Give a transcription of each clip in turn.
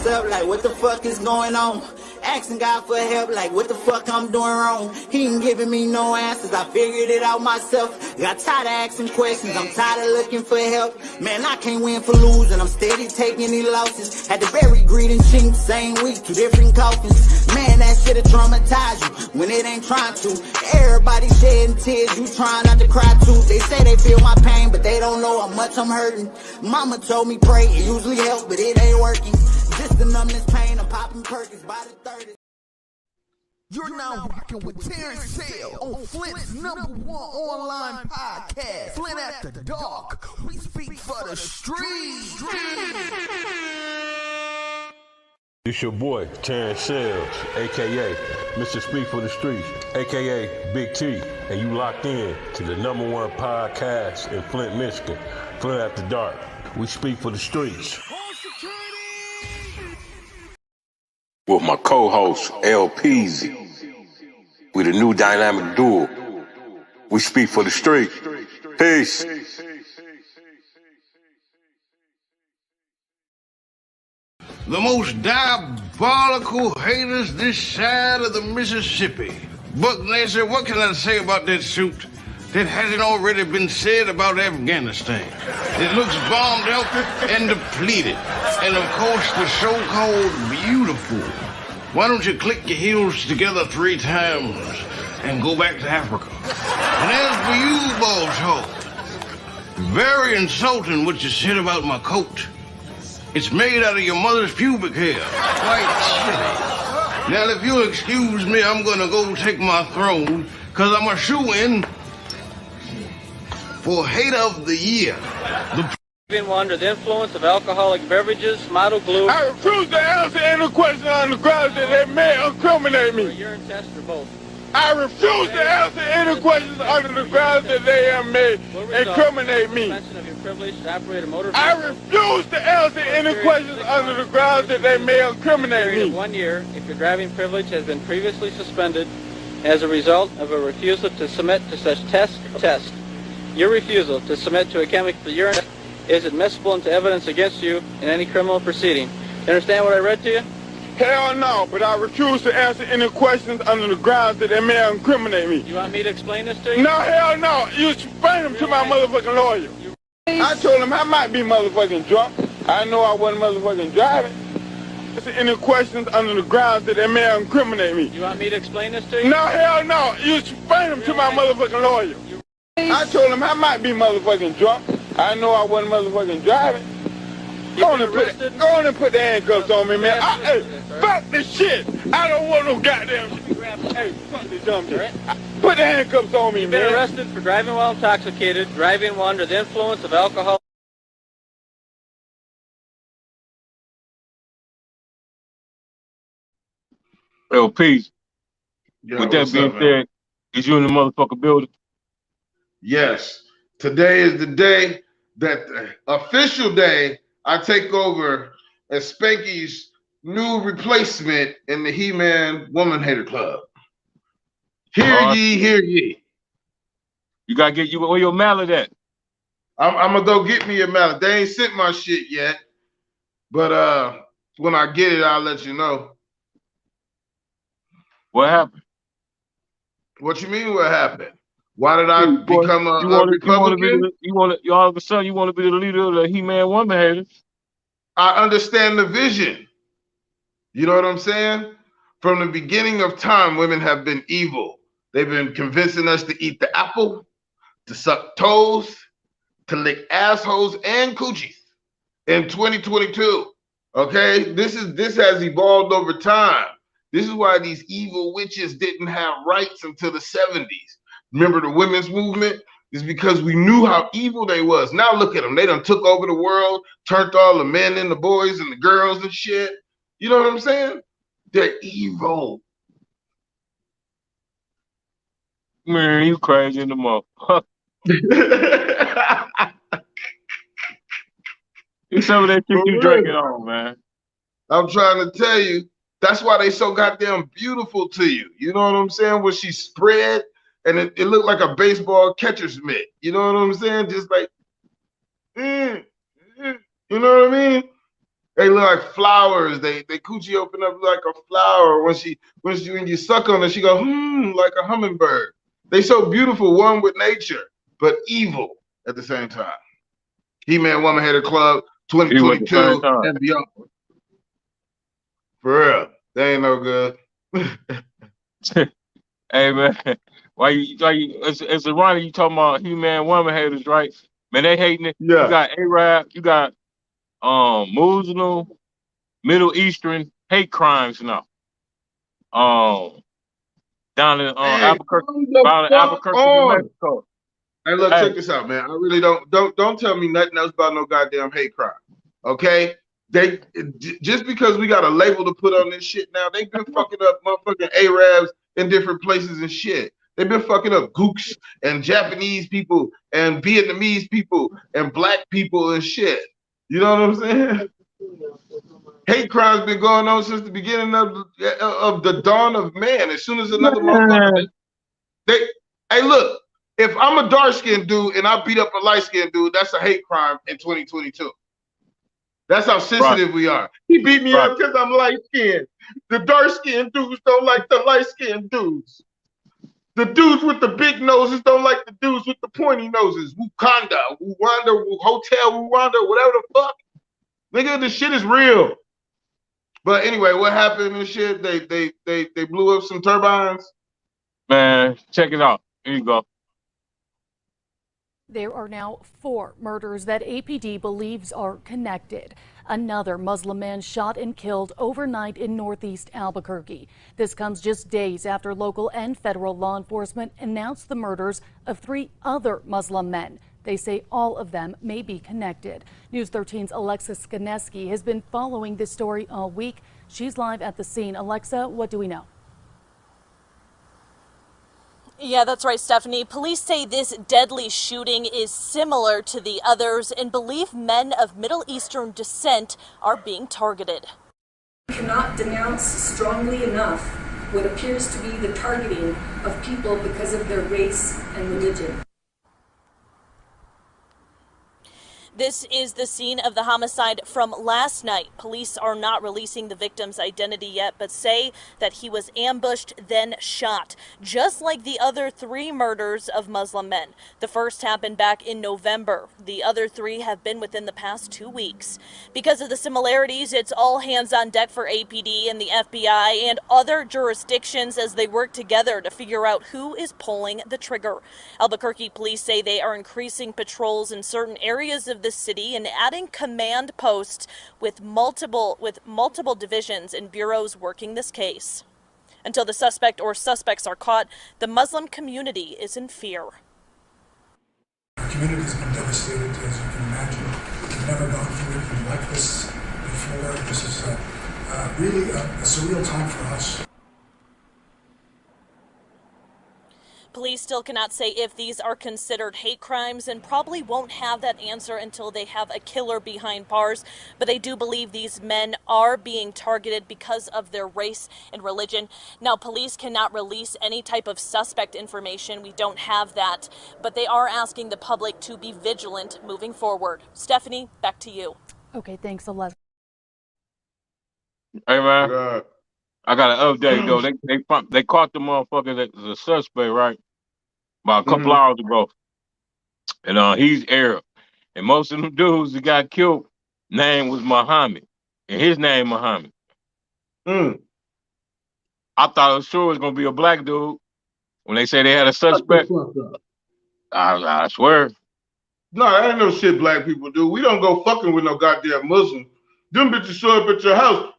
myself like, what the fuck is going on? Asking God for help like, what the fuck I'm doing wrong? He ain't giving me no answers, I figured it out myself. Got tired of asking questions, I'm tired of looking for help. Man, I can't win for losing, I'm steady taking these losses. Had to bury greed and cheat, same week, 2 different coffins. Man, that shit'll traumatize you when it ain't trying to. Everybody shedding tears, you trying not to cry too. They say they feel my pain, but they don't know how much I'm hurting. Mama told me pray, it usually helps, but it ain't working. Just the numbness pain, I'm popping Perkins by the 30. You're now rocking with Terrence Sale on Flint's #1 online podcast, Flint After Dark. We speak for the streets. It's your boy, Terrence Sales, a.k.a. Mr. Speak for the Streets, a.k.a. Big T, and you locked in to the #1 podcast in Flint, Michigan, Flint After Dark. We speak for the streets. With my co-host, L. Peasy. We the new dynamic duo. We speak for the street. Peace. The most diabolical haters this side of the Mississippi. Buck Nasser, what can I say about that suit that hasn't already been said about Afghanistan? It looks bombed out and depleted. And of course, the so-called beautiful. Why don't you click your heels together 3 times and go back to Africa? And as for you, Balls Hole, very insulting what you said about my coat. It's made out of your mother's pubic hair. Quite silly. Now, if you'll excuse me, I'm gonna go take my throne, cause I'm a shoo-in for Hate of the Year. Under the influence of alcoholic beverages, model glue. I refuse to answer any question on the grounds that they may incriminate me. Or urine test or both. I refuse to answer any questions under the grounds that they may incriminate me. Of your privilege to operate a motor I vehicle. refuse to answer any questions under the grounds that they may incriminate me. 1 year, if your driving privilege has been previously suspended as a result of a refusal to submit to such test. Your refusal to submit to a chemical urine test is admissible into evidence against you in any criminal proceeding. You understand what I read to you? Hell no, but I refuse to answer any questions under the grounds that they may incriminate me. You want me to explain this to you? No, hell no. You explain them to my motherfucking lawyer. I told him I might be motherfucking drunk. I know I wasn't motherfucking driving. Answer any questions under the grounds that they may incriminate me. You want me to explain this to you? No, hell no. You explain them to my motherfucking lawyer. I told him I might be motherfucking drunk. I know I wasn't motherfucking driving. Go on and put the handcuffs on me, man. Hey, fuck this shit. I don't want no goddamn shit. Hey, fuck this dumb shit. Put the handcuffs on me, You've man. been arrested for driving while intoxicated, driving while under the influence of alcohol. LP, Yeah, with that what's being up, man? said, is you in the motherfucking building? Yes. Today is the day that official day I take over as Spanky's new replacement in the He-Man Woman Hater Club. Hear ye, hear ye. You gotta get you where your mallet at. I'm gonna go get me a mallet. They ain't sent my shit yet, but when I get it, I'll let you know. What happened? What you mean? What happened? Why did I become a Republican? You all of a sudden you want to be the leader of the He-Man Woman Haters. I understand the vision. You know what I'm saying? From the beginning of time, women have been evil. They've been convincing us to eat the apple, to suck toes, to lick assholes and coochies. In 2022, okay, this has evolved over time. This is why these evil witches didn't have rights until the 70s. Remember the women's movement? It's because we knew how evil they was. Now look at them. They done took over the world, turned all the men and the boys and the girls and shit. You know what I'm saying? They're evil. Man, you crazy in the mouth. It's some of that shit you drinking on, man. I'm trying to tell you, that's why they so goddamn beautiful to you. You know what I'm saying? When she spread and it looked like a baseball catcher's mitt. You know what I'm saying? Just like, you know what I mean? They look like flowers. They coochie open up like a flower. When you suck on it, she go like a hummingbird. They so beautiful, one with nature, but evil at the same time. He-Man Woman Hater Club 2022 and beyond. For real, they ain't no good. Hey man, why you it's ironic you talking about He-Man Woman haters, right? Man, they hating it. Yeah. You got Arab, you got Muslim, Middle Eastern hate crimes now. Down in Albuquerque, New Mexico. Hey, look, check this out, man. I really don't tell me nothing else about no goddamn hate crime. Okay? They just because we got a label to put on this shit now, they've been fucking up motherfucking Arabs in different places and shit. They've been fucking up Gooks and Japanese people and Vietnamese people and black people and shit. You know what I'm saying? Hate crimes been going on since the beginning of the dawn of man. As soon as another motherfucker, hey, look, if I'm a dark-skinned dude and I beat up a light-skinned dude, that's a hate crime in 2022. That's how sensitive we are. He beat me up because I'm light-skinned. The dark-skinned dudes don't like the light-skinned dudes. The dudes with the big noses don't like the dudes with the pointy noses. Wakanda, Hotel Rwanda, whatever the fuck. Nigga, this shit is real. But anyway, what happened and shit? They blew up some turbines. Man, check it out. Here you go. There are now 4 murders that APD believes are connected. Another Muslim man shot and killed overnight in northeast Albuquerque. This comes just days after local and federal law enforcement announced the murders of 3 other Muslim men. They say all of them may be connected. News 13's Alexa Skaneski has been following this story all week. She's live at the scene. Alexa, what do we know? Yeah, that's right, Stephanie. Police say this deadly shooting is similar to the others and believe men of Middle Eastern descent are being targeted. We cannot denounce strongly enough what appears to be the targeting of people because of their race and religion. This is the scene of the homicide from last night. Police are not releasing the victim's identity yet, but say that he was ambushed, then shot, just like the other 3 murders of Muslim men. The first happened back in November. The other 3 have been within the past 2 weeks. Because of the similarities, it's all hands on deck for APD and the FBI and other jurisdictions as they work together to figure out who is pulling the trigger. Albuquerque police say they are increasing patrols in certain areas of the city and adding command posts with multiple divisions and bureaus working this case. Until the suspect or suspects are caught, the Muslim community is in fear. Our community has been devastated, as you can imagine. We've never gone through anything like this before. This is really a surreal time for us. Police still cannot say if these are considered hate crimes and probably won't have that answer until they have a killer behind bars. But they do believe these men are being targeted because of their race and religion. Now, police cannot release any type of suspect information. We don't have that. But they are asking the public to be vigilant moving forward. Stephanie, back to you. Okay, thanks, Alexa. Hey, man. I got an update, though. They caught the motherfucker that was a suspect, right? About a couple hours ago. And he's Arab. And most of them dudes that got killed, name was Muhammad. And his name Muhammad. I thought it was sure it was going to be a black dude. When they say they had a suspect. I swear. No, that ain't no shit black people do. We don't go fucking with no goddamn Muslims. Them bitches show up at your house.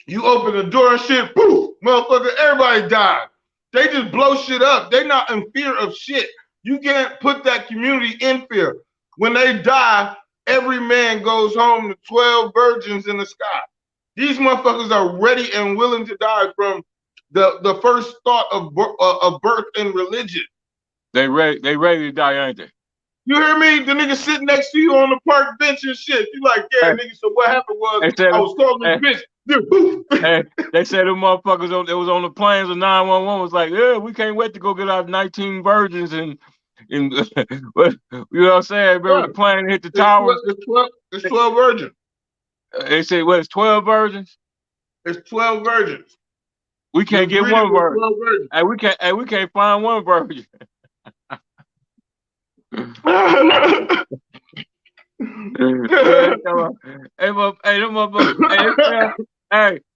You open the door and shit, poof, motherfucker, everybody died. They just blow shit up. They not in fear of shit. You can't put that community in fear. When they die, every man goes home to 12 virgins in the sky. These motherfuckers are ready and willing to die from the first thought of birth and religion. They ready to die, ain't they? You hear me? The nigga sitting next to you on the park bench and shit. You like, yeah, nigga, so what happened was I was calling this bitch. Hey, they said them motherfuckers that was on the planes of 911 was like, yeah, we can't wait to go get our 19 virgins and you know what I'm saying? Remember the plane hit the tower? It's 12 virgins. They say what? It's 12 virgins. It's 12 virgins. We can't get one virgin. 12 virgins. Hey, we can't find one virgin.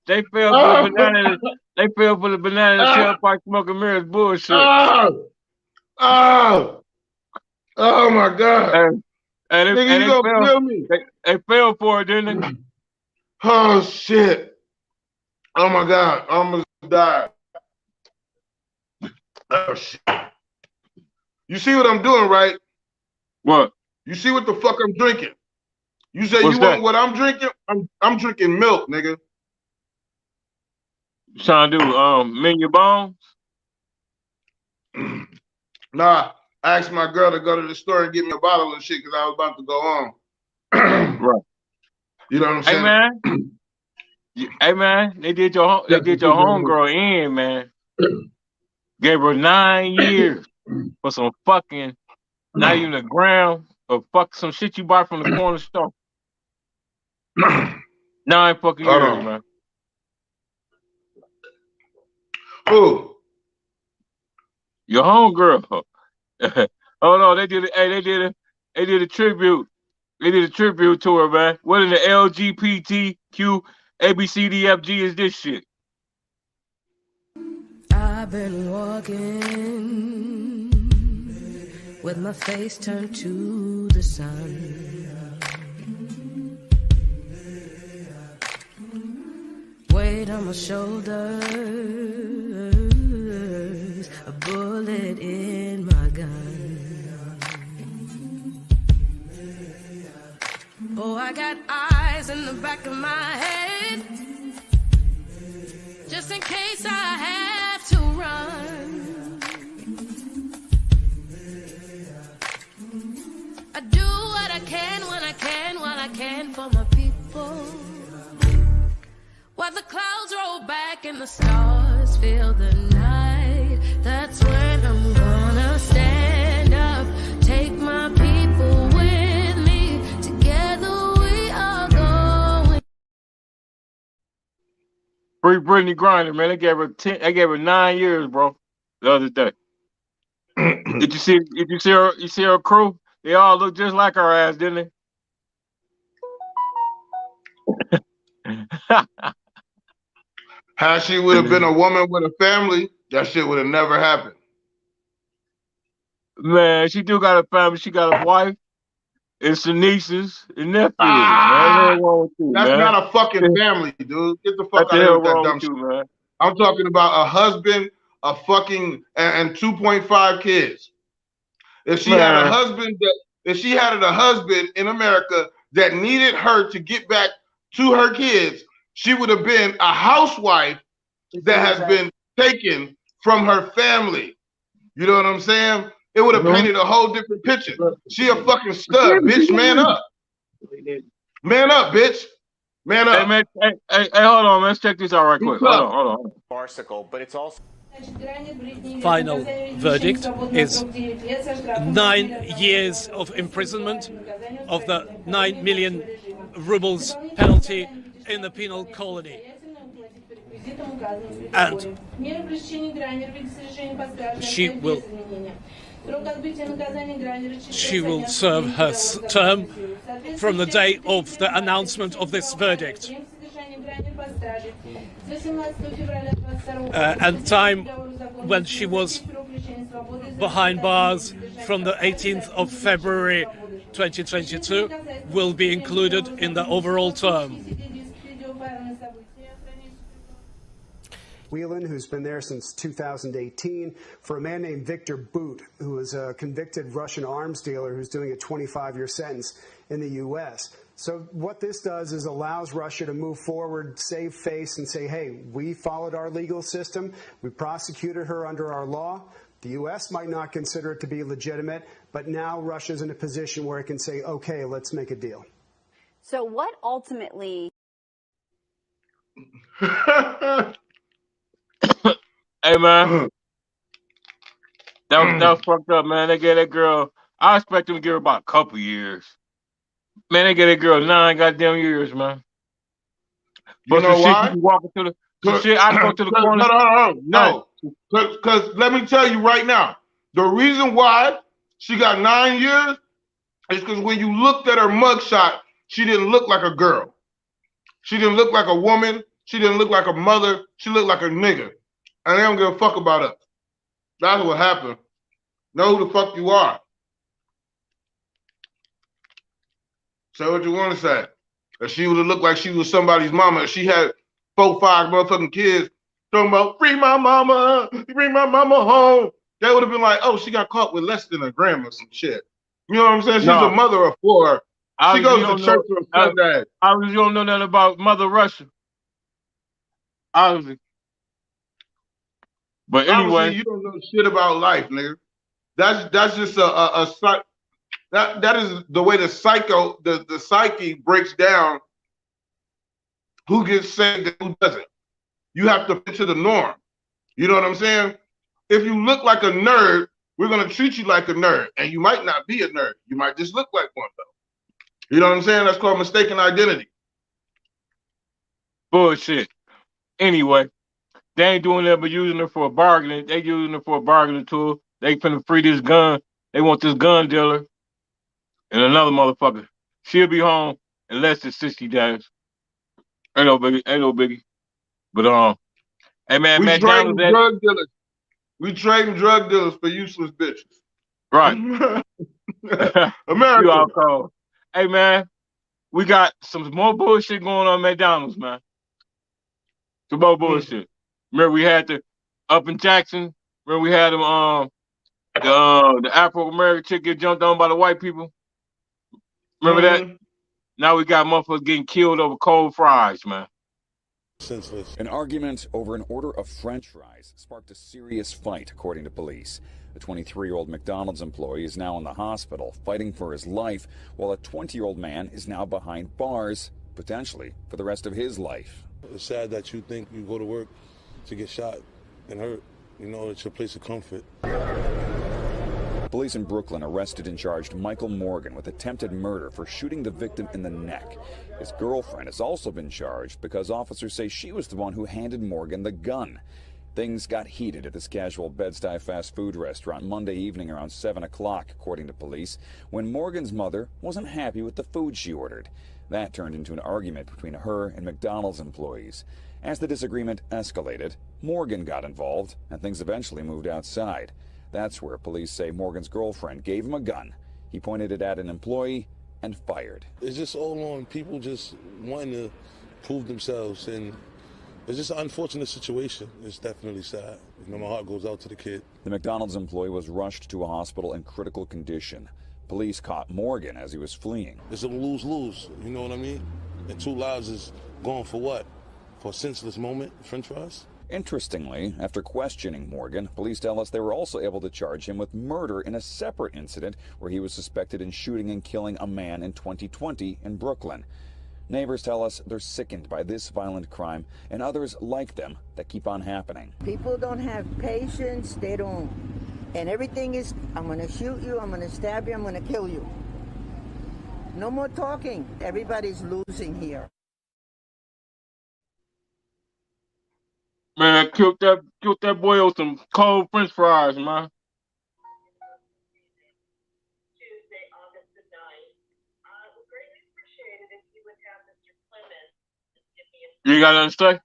They fell for the banana. They fell for the banana tailpipe smoking mirrors bullshit. Oh my God! Nigga, you gonna kill me? They fell for it, didn't they? Oh shit! Oh my God! I almost died. Oh shit! You see what I'm doing, right? What? You see what the fuck I'm drinking? You say What's you that? want what I'm drinking? I'm drinking milk, nigga. You trying to do mend your bones? Nah, I asked my girl to go to the store and get me a bottle of shit because I was about to go on. Right. You know what I'm saying? Hey man, they did your homegirl in, man. Gave her 9 years for some fucking, not even a gram of some shit you bought from the corner store. 9 fucking years, man. Who? Your homegirl. Hold on, they did a tribute. They did a tribute to her, man. What in the LGBTQ ABCDFG is this shit? I've been walking with my face turned to the sun. Weight on my shoulders, a bullet in my gun. Oh, I got eyes in the back of my head, just in case I have to run. I do what I can when I can, while I can for my people. While the clouds roll back and the stars fill the night, that's when I'm gonna stand up, take my people with me. Together we are going. Free Brittany Griner, man. They gave her 9 years, bro. The other day. Did you see her? You see her crew? They all look just like her ass, didn't they? How she would have been a woman with a family, that shit would have never happened. Man, she do got a family. She got a wife and some nieces and nephews. Man. That's not a fucking family, dude. Get the fuck out of here with that dumb shit. Man. I'm talking about a husband, a fucking, and 2.5 kids. If she had a husband in America that needed her to get back to her kids, she would have been a housewife that has been taken from her family. You know what I'm saying? It would have painted a whole different picture. She a fucking stud, bitch. Man up. Man up, bitch. Man up. Hey, man, hey, hold on. Let's check this out right quick. Hold on. Farcical, but it's also final verdict is 9 years of imprisonment of the 9 million rubles penalty in the penal colony. And she will serve her term from the day of the announcement of this verdict. And time when she was behind bars from the 18th of February 2022 will be included in the overall term. Whelan, who's been there since 2018, for a man named Victor Bout, who is a convicted Russian arms dealer who's doing a 25-year sentence in the U.S. So what this does is allows Russia to move forward, save face, and say, hey, we followed our legal system. We prosecuted her under our law. The U.S. might not consider it to be legitimate, but now Russia's in a position where it can say, okay, let's make a deal. So what ultimately... Hey, man. That was fucked up, man. They gave that girl, I expect them to give her about a couple years. Man, they gave that girl 9 goddamn years, man. You know why? You walk into the shit. I go to the corner. No. Because let me tell you right now, the reason why she got 9 years is because when you looked at her mugshot, she didn't look like a girl. She didn't look like a woman. She didn't look like a mother. She looked like a nigga. And they don't give a fuck about us. That's what happened. Know who the fuck you are. Say what you want to say. If she would have looked like she was somebody's mama, if she had 4, 5 motherfucking kids talking about free my mama home, they would have been like, oh, she got caught with less than a gram or some shit. You know what I'm saying? She's a mother of 4. She goes to church on Sunday. Obviously, you don't know nothing about Mother Russia. Obviously. But anyway. Obviously, you don't know shit about life, nigga. That's just that is the way the psyche breaks down who gets saved and who doesn't. You have to fit to the norm. You know what I'm saying? If you look like a nerd, we're going to treat you like a nerd. And you might not be a nerd. You might just look like one, though. You know what I'm saying? That's called mistaken identity. Bullshit. Anyway, they ain't doing that but using her for a bargaining. They using her for a bargaining tool. They finna free this gun. They want this gun dealer and another motherfucker. She'll be home in less than 60 days. Ain't no biggie. But hey man, we trading drug dealers. We trading drug dealers for useless bitches. Right. America. You all cold. Hey man, we got some more bullshit going on at McDonald's, man. Some more bullshit. Remember we had up in Jackson. Remember we had them the Afro-American chick get jumped on by the white people. Remember that? Now we got motherfuckers getting killed over cold fries, man. Senseless. An argument over an order of French fries sparked a serious fight, according to police. A 23-year-old McDonald's employee is now in the hospital, fighting for his life, while a 20-year-old man is now behind bars, potentially for the rest of his life. It's sad that you think you go to work to get shot and hurt. You know, it's your place of comfort. Police in Brooklyn arrested and charged Michael Morgan with attempted murder for shooting the victim in the neck. His girlfriend has also been charged because officers say she was the one who handed Morgan the gun. Things got heated at this casual Bed-Stuy fast food restaurant Monday evening around 7 o'clock, according to police, when Morgan's mother wasn't happy with the food she ordered. That turned into an argument between her and McDonald's employees. As the disagreement escalated, Morgan got involved, and things eventually moved outside. That's where police say Morgan's girlfriend gave him a gun. He pointed it at an employee and fired. It's just all on people just wanting to prove themselves, and it's just an unfortunate situation. It's definitely sad. You know, my heart goes out to the kid. The McDonald's employee was rushed to a hospital in critical condition. Police caught Morgan as he was fleeing. It's a lose-lose, you know what I mean? And 2 lives is going for what? For a senseless moment, French fries? Interestingly, after questioning Morgan, police tell us they were also able to charge him with murder in a separate incident where he was suspected in shooting and killing a man in 2020 in Brooklyn. Neighbors tell us they're sickened by this violent crime and others like them that keep on happening. People don't have patience, they don't. And everything is, I'm going to shoot you, I'm going to stab you, I'm going to kill you. No more talking. Everybody's losing here. Man, killed that boy with some cold French fries, man. You got nothing to say?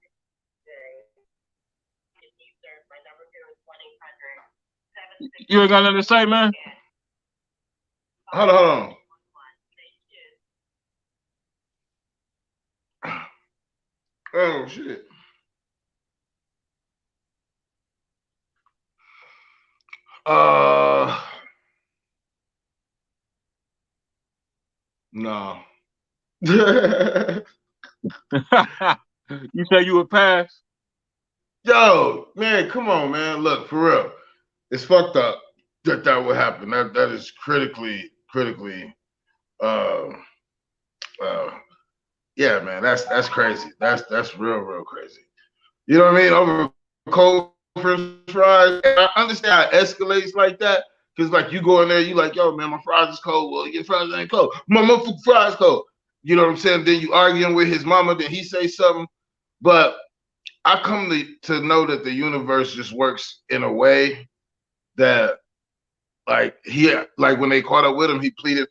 You ain't got nothing to say, man? Hold on. Oh, shit. No. You say you would pass? Yo, man, come on, man. Look, for real. It's fucked up that would happen. That is critically, yeah, man, that's crazy. That's real crazy. You know what I mean? Over cold French fries. And I understand how it escalates like that. Cause like you go in there, you like, yo, man, my fries is cold. Well, your fries ain't cold. My motherfucking fries cold. You know what I'm saying? Then you arguing with his mama, then he say something. But I come to know that the universe just works in a way that, like when they caught up with him, he pleaded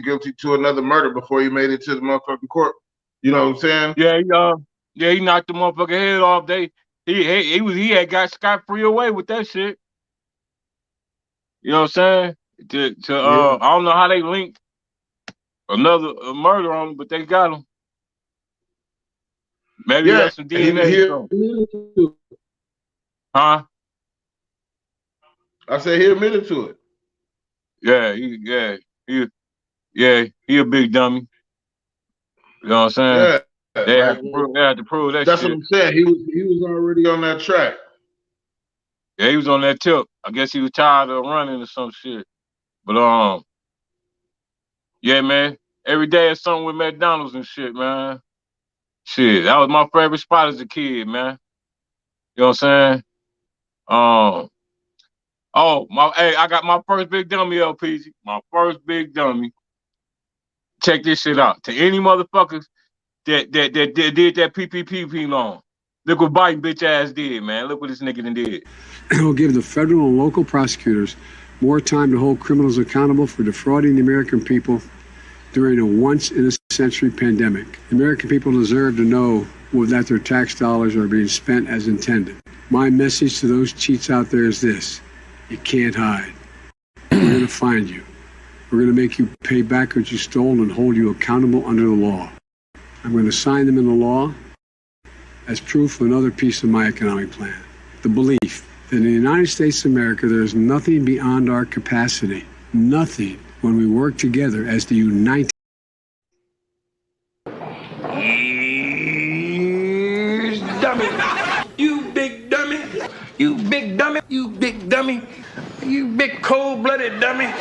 guilty to another murder before he made it to the motherfucking court. You know what I'm saying? Yeah, he knocked the motherfucking head off. He had got scot-free away with that shit. You know what I'm saying? I don't know how they linked another murder on him, but they got him. Maybe that's some DNA. Huh? I said he admitted to it. Yeah, he a big dummy. You know what I'm saying? Yeah, they had to prove that that's shit. what I'm saying. He was already on that track. Yeah, he was on that tip. I guess he was tired of running or some shit. But yeah, man. Every day is something with McDonald's and shit, man. Shit, that was my favorite spot as a kid, man. You know what I'm saying? I got my first big dummy, LPG. My first big dummy. Check this shit out. To any motherfuckers that did that PPP loan. Look what Biden bitch ass did, man. Look what this nigga done did. It will give the federal and local prosecutors more time to hold criminals accountable for defrauding the American people during a once-in-a-century pandemic. The American people deserve to know that their tax dollars are being spent as intended. My message to those cheats out there is this: you can't hide. We're going to find you. We're going to make you pay back what you stole and hold you accountable under the law. I'm going to sign them into law as proof of another piece of my economic plan. The belief that in the United States of America, there is nothing beyond our capacity. Nothing when we work together as the united. Dummy. You big dummy. You big dummy. You big dummy. You big cold-blooded dummy.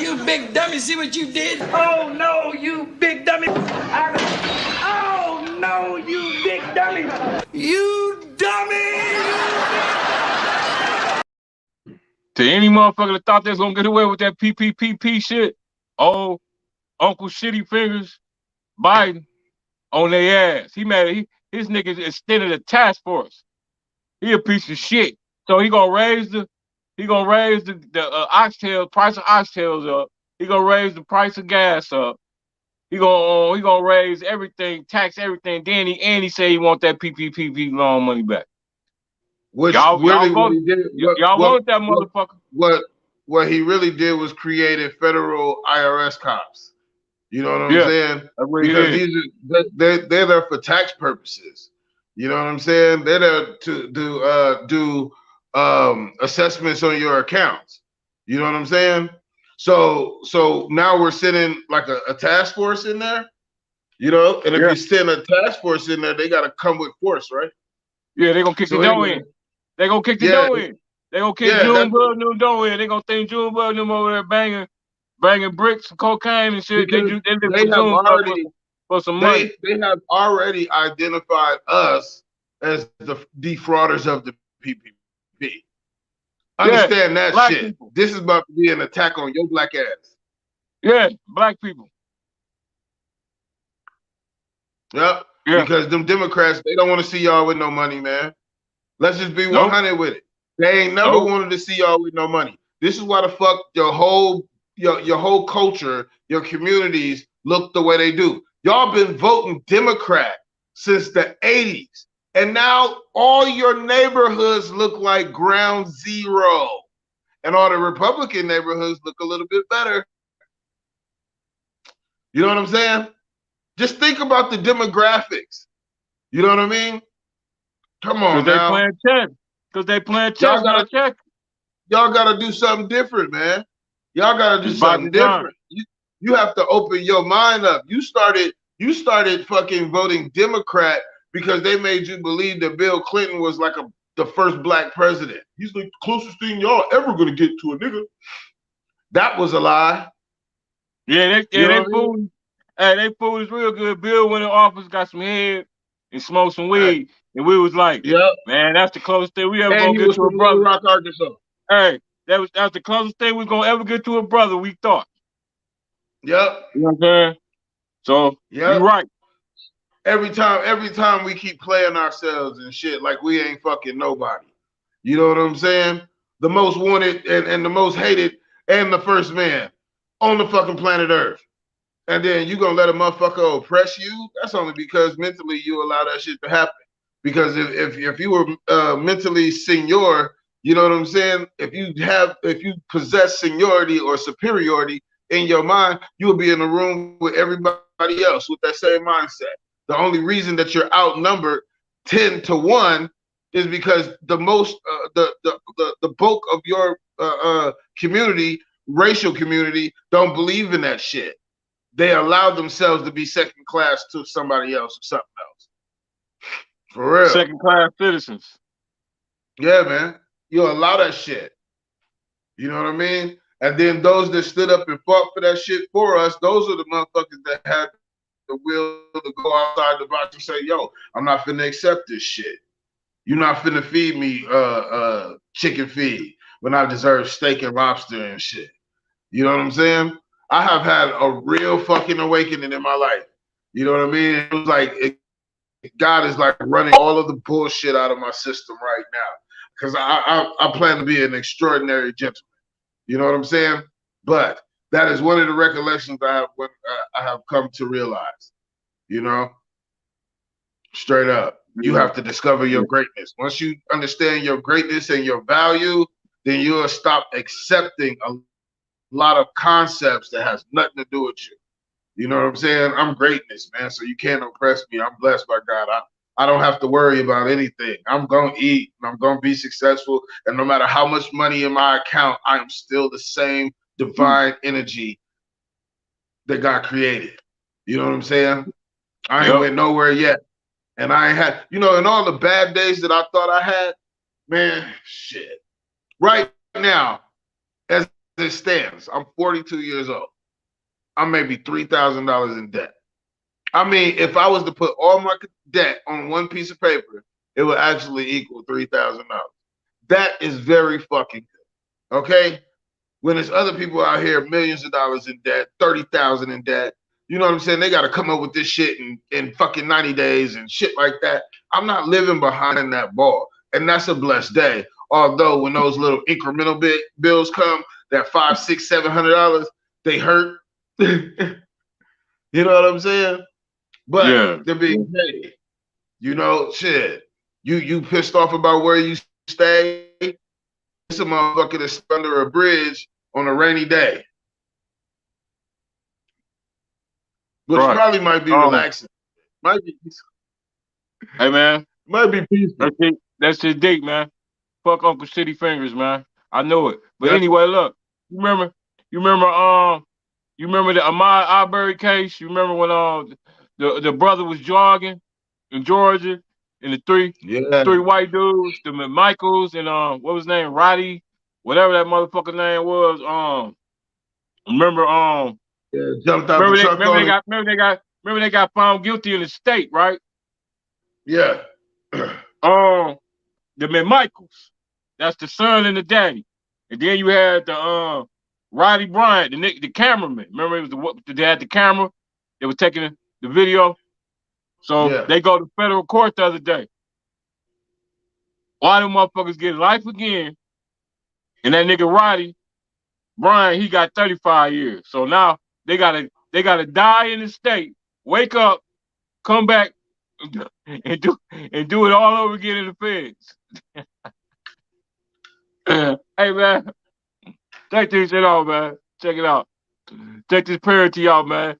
You big dummy, see what you did? Oh no, you big dummy. Oh no, you big dummy. You dummy. To any motherfucker that thought they was gonna get away with that PPP shit, oh, Uncle Shitty Fingers, Biden, on their ass. His niggas extended a task force. He a piece of shit. So he gonna raise the oxtail price of oxtails up. He gonna raise the price of gas up. He gonna raise everything, tax everything. Then he say he want that PPP loan money back. Which y'all really vote, what he did, y'all voted that motherfucker. What he really did was created federal IRS cops. You know what I'm saying? Because they're there for tax purposes. You know what I'm saying? They're there to do assessments on your accounts. You know what I'm saying? So now we're sending like a task force in there. You know, and if you send a task force in there, they got to come with force, right? Yeah, they gonna kick the door in. They gonna kick the door in. They gonna kick Junebug new door in. They gonna think Junebug them over there banging bricks and cocaine and shit. They have for some money. They have already identified us as the defrauders of the PPP. Understand that shit. People. This is about to be an attack on your black ass. Yeah, black people. Yep. Yeah. Because them Democrats, they don't want to see y'all with no money, man. Let's just be 100 with it. They ain't never wanted to see y'all with no money. This is why the fuck your whole culture, your communities look the way they do. Y'all been voting Democrat since the 80s. And now all your neighborhoods look like ground zero. And all the Republican neighborhoods look a little bit better. You know what I'm saying? Just think about the demographics. You know what I mean? Come on now. Because they playing chess, not check. Y'all got to do something different, man. Y'all got to do something different. You have to open your mind up. You started fucking voting Democrat because they made you believe that Bill Clinton was like the first black president. He's the closest thing y'all ever gonna get to a nigga. That was a lie. Yeah, they fooled. Hey, they fooled us real good. Bill went in office, got some head, and smoked some weed, and we was like, man, that's the closest thing we ever gonna get to a brother. Rock, Arkansas. Hey, that was the closest thing we gonna ever get to a brother. We thought. Yep. You know what I'm saying? So you're right. every time we keep playing ourselves and shit like we ain't fucking nobody. You know what I'm saying? The most wanted and the most hated and the first man on the fucking planet Earth. And then you gonna let a motherfucker oppress you? That's only because mentally you allow that shit to happen. Because if you were mentally senior, you know what I'm saying? If you possess seniority or superiority in your mind, you'll be in a room with everybody else with that same mindset. The only reason that you're outnumbered 10-1 is because the bulk of your community, racial community, don't believe in that shit. They allow themselves to be second class to somebody else or something else. For real. Second class citizens. Yeah, man. You allow that shit. You know what I mean? And then those that stood up and fought for that shit for us, those are the motherfuckers that had the will to go outside the box and say, yo, I'm not finna accept this shit. You're not finna feed me chicken feed when I deserve steak and lobster and shit. You know what I'm saying? I have had a real fucking awakening in my life. You know what I mean? It was like God is like running all of the bullshit out of my system right now. Because I plan to be an extraordinary gentleman. You know what I'm saying? But that is one of the recollections I have come to realize. You know? Straight up. You have to discover your greatness. Once you understand your greatness and your value, then you'll stop accepting a lot of concepts that has nothing to do with you. You know what I'm saying? I'm greatness, man. So you can't oppress me. I'm blessed by God. I don't have to worry about anything. I'm going to eat and I'm going to be successful. And no matter how much money in my account, I am still the same divine energy that God created. You know what I'm saying? I ain't went nowhere yet. And I ain't had, you know, in all the bad days that I thought I had, man, shit. Right now, as it stands, I'm 42 years old. I'm maybe $3,000 in debt. I mean, if I was to put all my debt on one piece of paper, it would actually equal $3,000. That is very fucking good. Okay? When there's other people out here, millions of dollars in debt, 30,000 in debt, you know what I'm saying? They got to come up with this shit in fucking 90 days and shit like that. I'm not living behind that ball. And that's a blessed day. Although when those little incremental bills come, that $500, $600, $700, they hurt. You know what I'm saying? But they're being paid. You know, shit. You pissed off about where you stay? It's a motherfucker that's under a bridge on a rainy day. Which probably might be relaxing. Might be. Hey, man. Might be peaceful. That's his date, man. Fuck Uncle Shitty Fingers, man. I know it. But anyway, look. You remember the Ahmaud Arbery case? You remember when the brother was jogging in Georgia and the three white dudes, the McMichaels and what was his name? Roddy, whatever that motherfucker name was. Remember jumped out the truck. Remember they got found guilty in the state, right? Yeah. The McMichaels, that's the son and the daddy. And then you had the Roddy Bryant, the cameraman. Remember, they had the camera. They were taking the video. So they go to federal court the other day. Why them motherfuckers get life again? And that nigga Roddy Bryant, he got 35 years. So now they gotta die in the state, wake up, come back, and do it all over again in the feds. Hey, man. Check this shit out, man. Check it out. Check this parody out, man.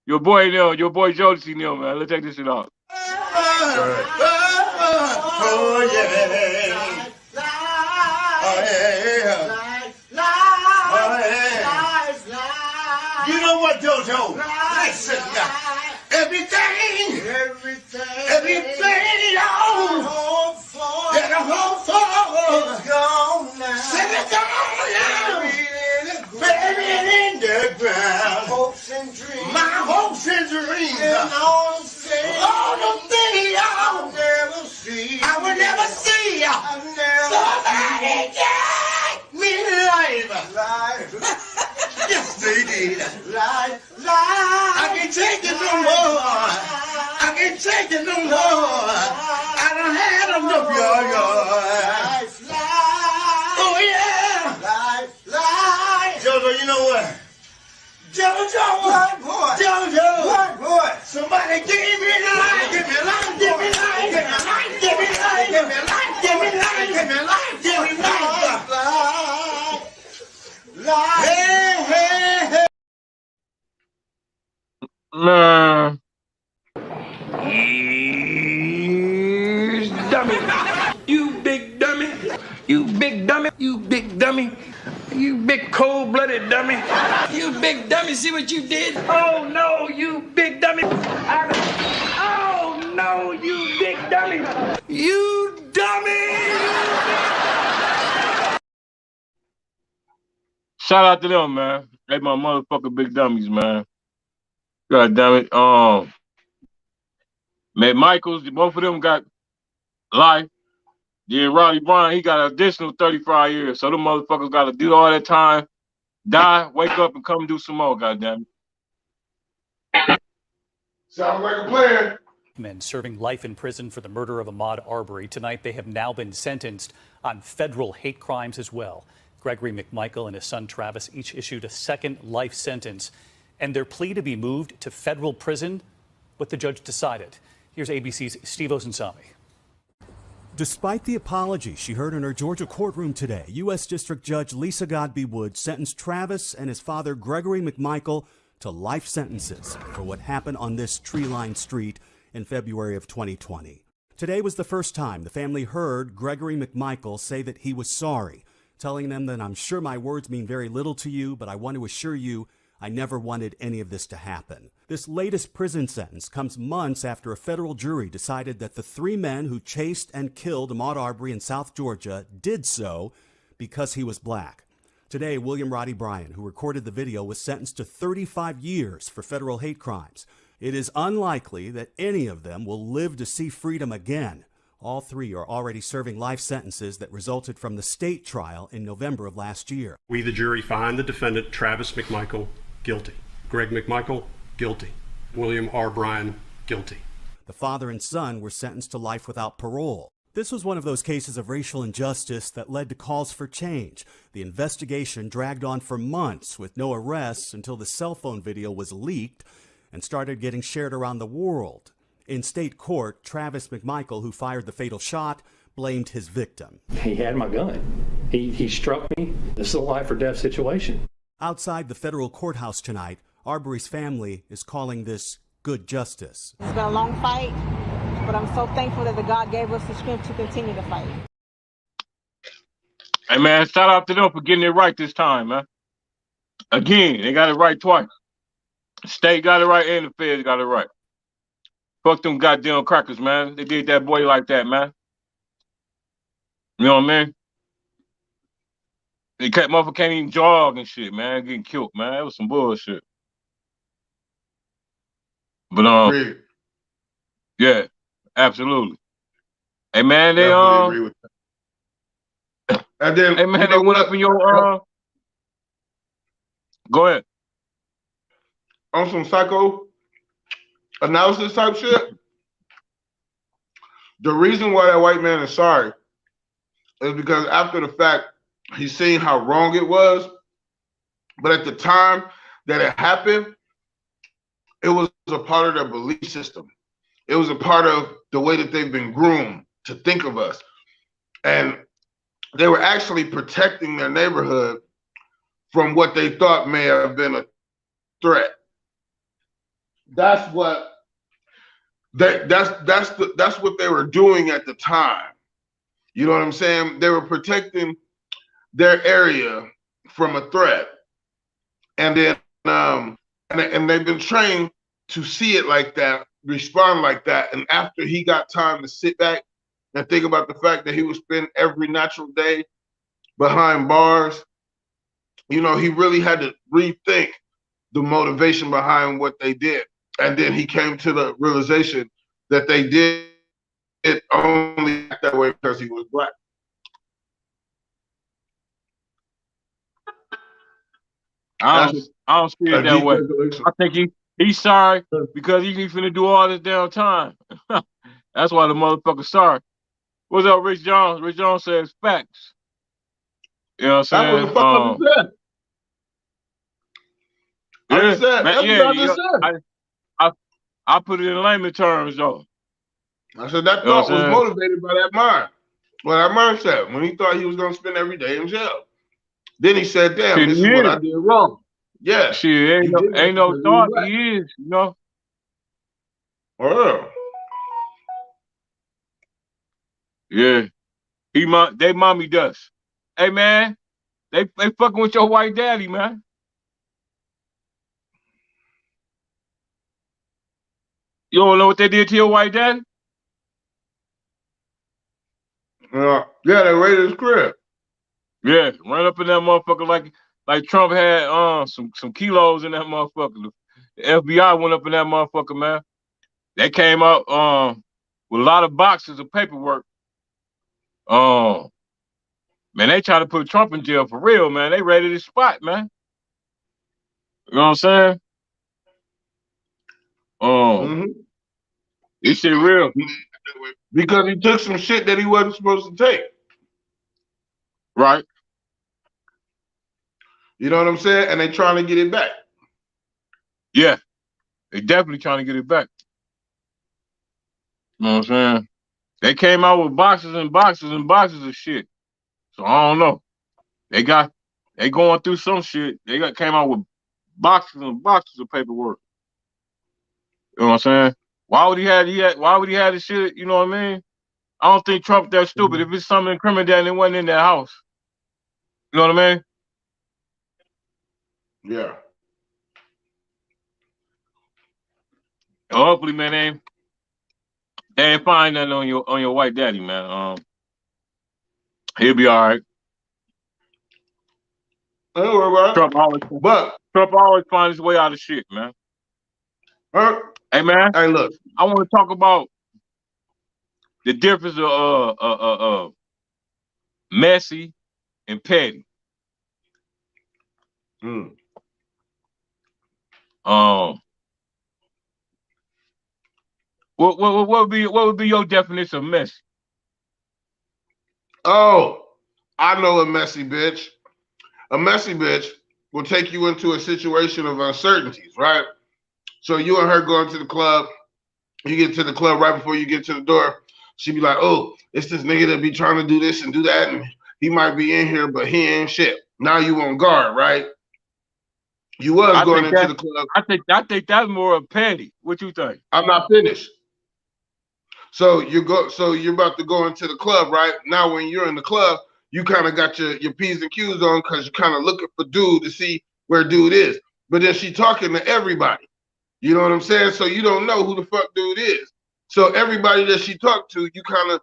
Your boy Jodeci Neal, man. Let's check this shit out. Oh, yeah. Oh, yeah. You know what, Jojo? Listen, everything on that I hope for is gone now. It's gone now. Buried in the ground. Hopes and dreams. My hopes and dreams. And all the things I'll never see. I will never see. Somebody gave me life. Yes, they did. Life. I can take it no more. I can take some more. I done had enough, y'all. Oh, yeah. Jojo, you know what? Jojo. What, boy? Jojo. What, boy? Somebody give me life. Give me life. Give me life. Give me life. Give me life. Give me life. Give me life. Give me life. Give me life. Life. Hey, hey, hey. Man. Yes, dummy. You big dummy. You big dummy. You big dummy. You big cold-blooded dummy. You big dummy. See what you did? Oh, no, you big dummy. Oh, no, you big dummy. You dummy. Shout out to them, man. They my motherfucking big dummies, man. God damn it. McMichaels, both of them got life. Then Roddy Bryan, he got an additional 35 years. So them motherfuckers got to do all that time, die, wake up, and come do some more, goddamn it. Sounds like a plan. Men serving life in prison for the murder of Ahmaud Arbery. Tonight, they have now been sentenced on federal hate crimes as well. Gregory McMichael and his son Travis each issued a second life sentence, and their plea to be moved to federal prison, what the judge decided. Here's ABC's Steve Osunsami. Despite the apology she heard in her Georgia courtroom today, U.S. District Judge Lisa Godbee Wood sentenced Travis and his father Gregory McMichael to life sentences for what happened on this tree-lined street in February of 2020. Today was the first time the family heard Gregory McMichael say that he was sorry, telling them that I'm sure my words mean very little to you, but I want to assure you I never wanted any of this to happen. This latest prison sentence comes months after a federal jury decided that the three men who chased and killed Ahmaud Arbery in South Georgia did so because he was black. Today, William Roddy Bryan, who recorded the video, was sentenced to 35 years for federal hate crimes. It is unlikely that any of them will live to see freedom again. All three are already serving life sentences that resulted from the state trial in November of last year. We, the jury, find the defendant, Travis McMichael, guilty. Greg McMichael, guilty. William R. Bryan, guilty. The father and son were sentenced to life without parole. This was one of those cases of racial injustice that led to calls for change. The investigation dragged on for months with no arrests until the cell phone video was leaked and started getting shared around the world. In state court, Travis McMichael, who fired the fatal shot, blamed his victim. He had my gun. He struck me. This is a life or death situation. Outside the federal courthouse tonight, Arbery's family is calling this good justice. It's been a long fight, but I'm so thankful that God gave us the strength to continue to fight. Hey, man, shout out to them for getting it right this time, man. Again, they got it right twice. The state got it right and the feds got it right. Fuck them goddamn crackers, man. They did that boy like that, man. You know what I mean? Motherfucker can't even jog and shit, man. Getting killed, man. That was some bullshit. But yeah, absolutely. Hey, man, they agree with that. And then, hey, man, they went up in your Go ahead. On some psycho analysis type shit. The reason why that white man is sorry is because after the fact, he's seen how wrong it was. But at the time that it happened, it was a part of their belief system. It was a part of the way that they've been groomed to think of us. And they were actually protecting their neighborhood from what they thought may have been a threat. That's what that's what they were doing at the time. You know what I'm saying? They were protecting their area from a threat. And then and they've been trained to see it like that, respond like that. And after he got time to sit back and think about the fact that he would spend every natural day behind bars, you know, he really had to rethink the motivation behind what they did. And then he came to the realization that they did it only that way because he was black. I don't see it that way. I think he's sorry because he's finna do all this damn time. That's why the motherfucker sorry. What's up, Rich Jones? Rich Jones says facts. You know what I'm saying? That's what the fuck I just said. I just said. That's what I just said. I put it in layman terms, though. I said that thought was motivated by that mind. Well, that mindset when he thought he was gonna spend every day in jail. Then he said, "Damn, this is what I did wrong." Yeah, shit, ain't no thought. He is, you know. Oh. Yeah, they mommy does. Hey man, they fucking with your white daddy, man. You don't know what they did to your white daddy? Yeah, they raided his crib. Yeah, run up in that motherfucker like Trump had some kilos in that motherfucker. The FBI went up in that motherfucker, man. They came out with a lot of boxes of paperwork. Man, they trying to put Trump in jail for real, man. They raided his spot, man. You know what I'm saying? This shit real. Because he took some shit that he wasn't supposed to take. Right. You know what I'm saying? And they trying to get it back. Yeah. They definitely trying to get it back. You know what I'm saying? They came out with boxes and boxes and boxes of shit. So I don't know. They going through some shit. Came out with boxes and boxes of paperwork. You know what I'm saying? Why would he have this shit? You know what I mean? I don't think Trump that stupid. If it's something incriminating, it wasn't in that house. You know what I mean? Yeah. Hopefully, man, they ain't find nothing on your white daddy, man. He'll be all right. Don't worry about it. Trump always finds his way out of shit, man. Hey man. Hey, look. I want to talk about the difference of messy and petty. What would be your definition of messy? Oh, I know a messy bitch. A messy bitch will take you into a situation of uncertainties, right? So you and her going to the club, you get to the club right before you get to the door. She be like, "Oh, it's this nigga that be trying to do this and do that, and he might be in here, but he ain't shit." Now you on guard, right? You was going into the club. I think that's more of petty. What you think? I'm not finished. So you're about to go into the club, right? Now when you're in the club, you kind of got your P's and Q's on because you're kind of looking for dude to see where dude is. But then she talking to everybody. You know what I'm saying? So you don't know who the fuck dude is. So everybody that she talked to, you kind of,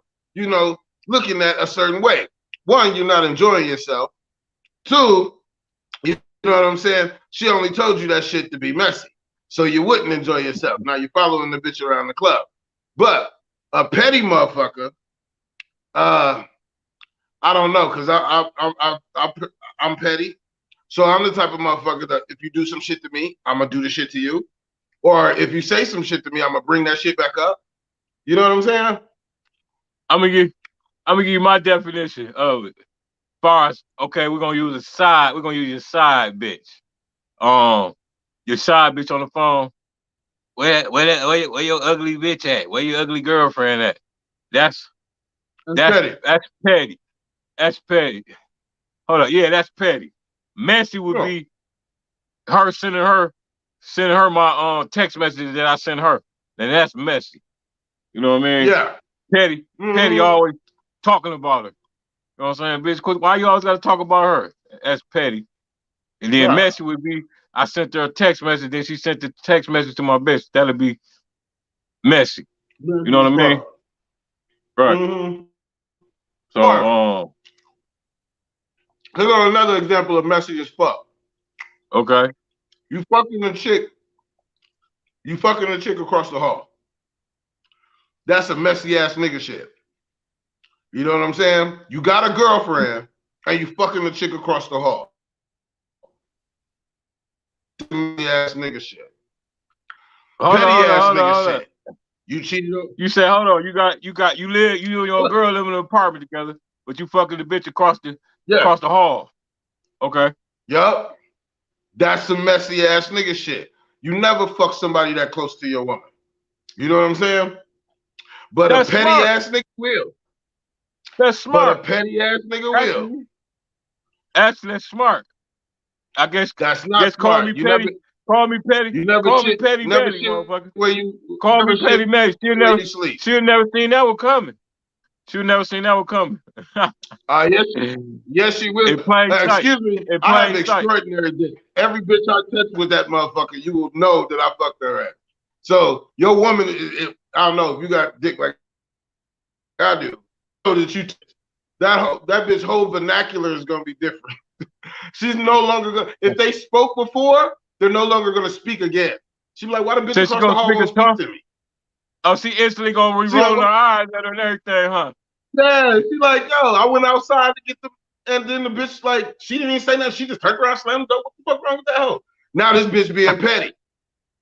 looking at a certain way. One, you're not enjoying yourself. Two, you know what I'm saying? She only told you that shit to be messy. So you wouldn't enjoy yourself. Now you're following the bitch around the club. But a petty motherfucker, I don't know, because I'm petty. So I'm the type of motherfucker that if you do some shit to me, I'm going to do the shit to you. Or if you say some shit to me, I'm going to bring that shit back up. You know what I'm saying? I'm gonna give you my definition of it. As far as, okay, we're gonna use your side bitch. Your side bitch on the phone. Where your ugly bitch at? Where your ugly girlfriend at? That's petty. That's petty. That's petty. Hold on, yeah, that's petty. Messy would be her sending her my text message that I sent her. Then that's messy. You know what I mean? Yeah. Petty. Petty always talking about her. You know what I'm saying? Bitch, why you always gotta talk about her? That's petty. And then messy would be, I sent her a text message, then she sent the text message to my bitch. That'll be messy. You know what I mean? Right. So here's another example of messy as fuck. Okay. You fucking a chick across the hall. That's a messy ass nigga shit. You know what I'm saying? You got a girlfriend and you fucking a chick across the hall. Messy ass nigga shit. Petty ass nigga shit. You cheated on. You said, hold on, you and your girl live in an apartment together, but you fucking the bitch across the hall. Okay. Yup. That's some messy ass nigga shit. You never fuck somebody that close to your woman. You know what I'm saying? But that's a petty smart. Ass nigga will. That's smart. But a petty ass nigga will. Actually, that's smart. I guess that's not just smart. Call me petty. Call me petty. You never call me petty, motherfucker. Where you call me petty, Maddie. She'll never seen that one coming. She'll never seen that one coming. Yes, she will. Excuse me. I have extraordinary dick. Every bitch I touch with that motherfucker, you will know that I fucked her ass. So your woman, I don't know if you got dick like I do. So that you that bitch whole vernacular is gonna be different. She's no longer gonna. If they spoke before, they're no longer gonna speak again. She's like, "Why the bitch across the hall won't speak to me?" Oh, she instantly gonna re-roll her eyes at her and everything, huh? Yeah, she's like, "Yo, I went outside to get the," and then the bitch like, she didn't even say nothing. She just turned around, slammed the door. What the fuck wrong with that hoe? Now this bitch being petty.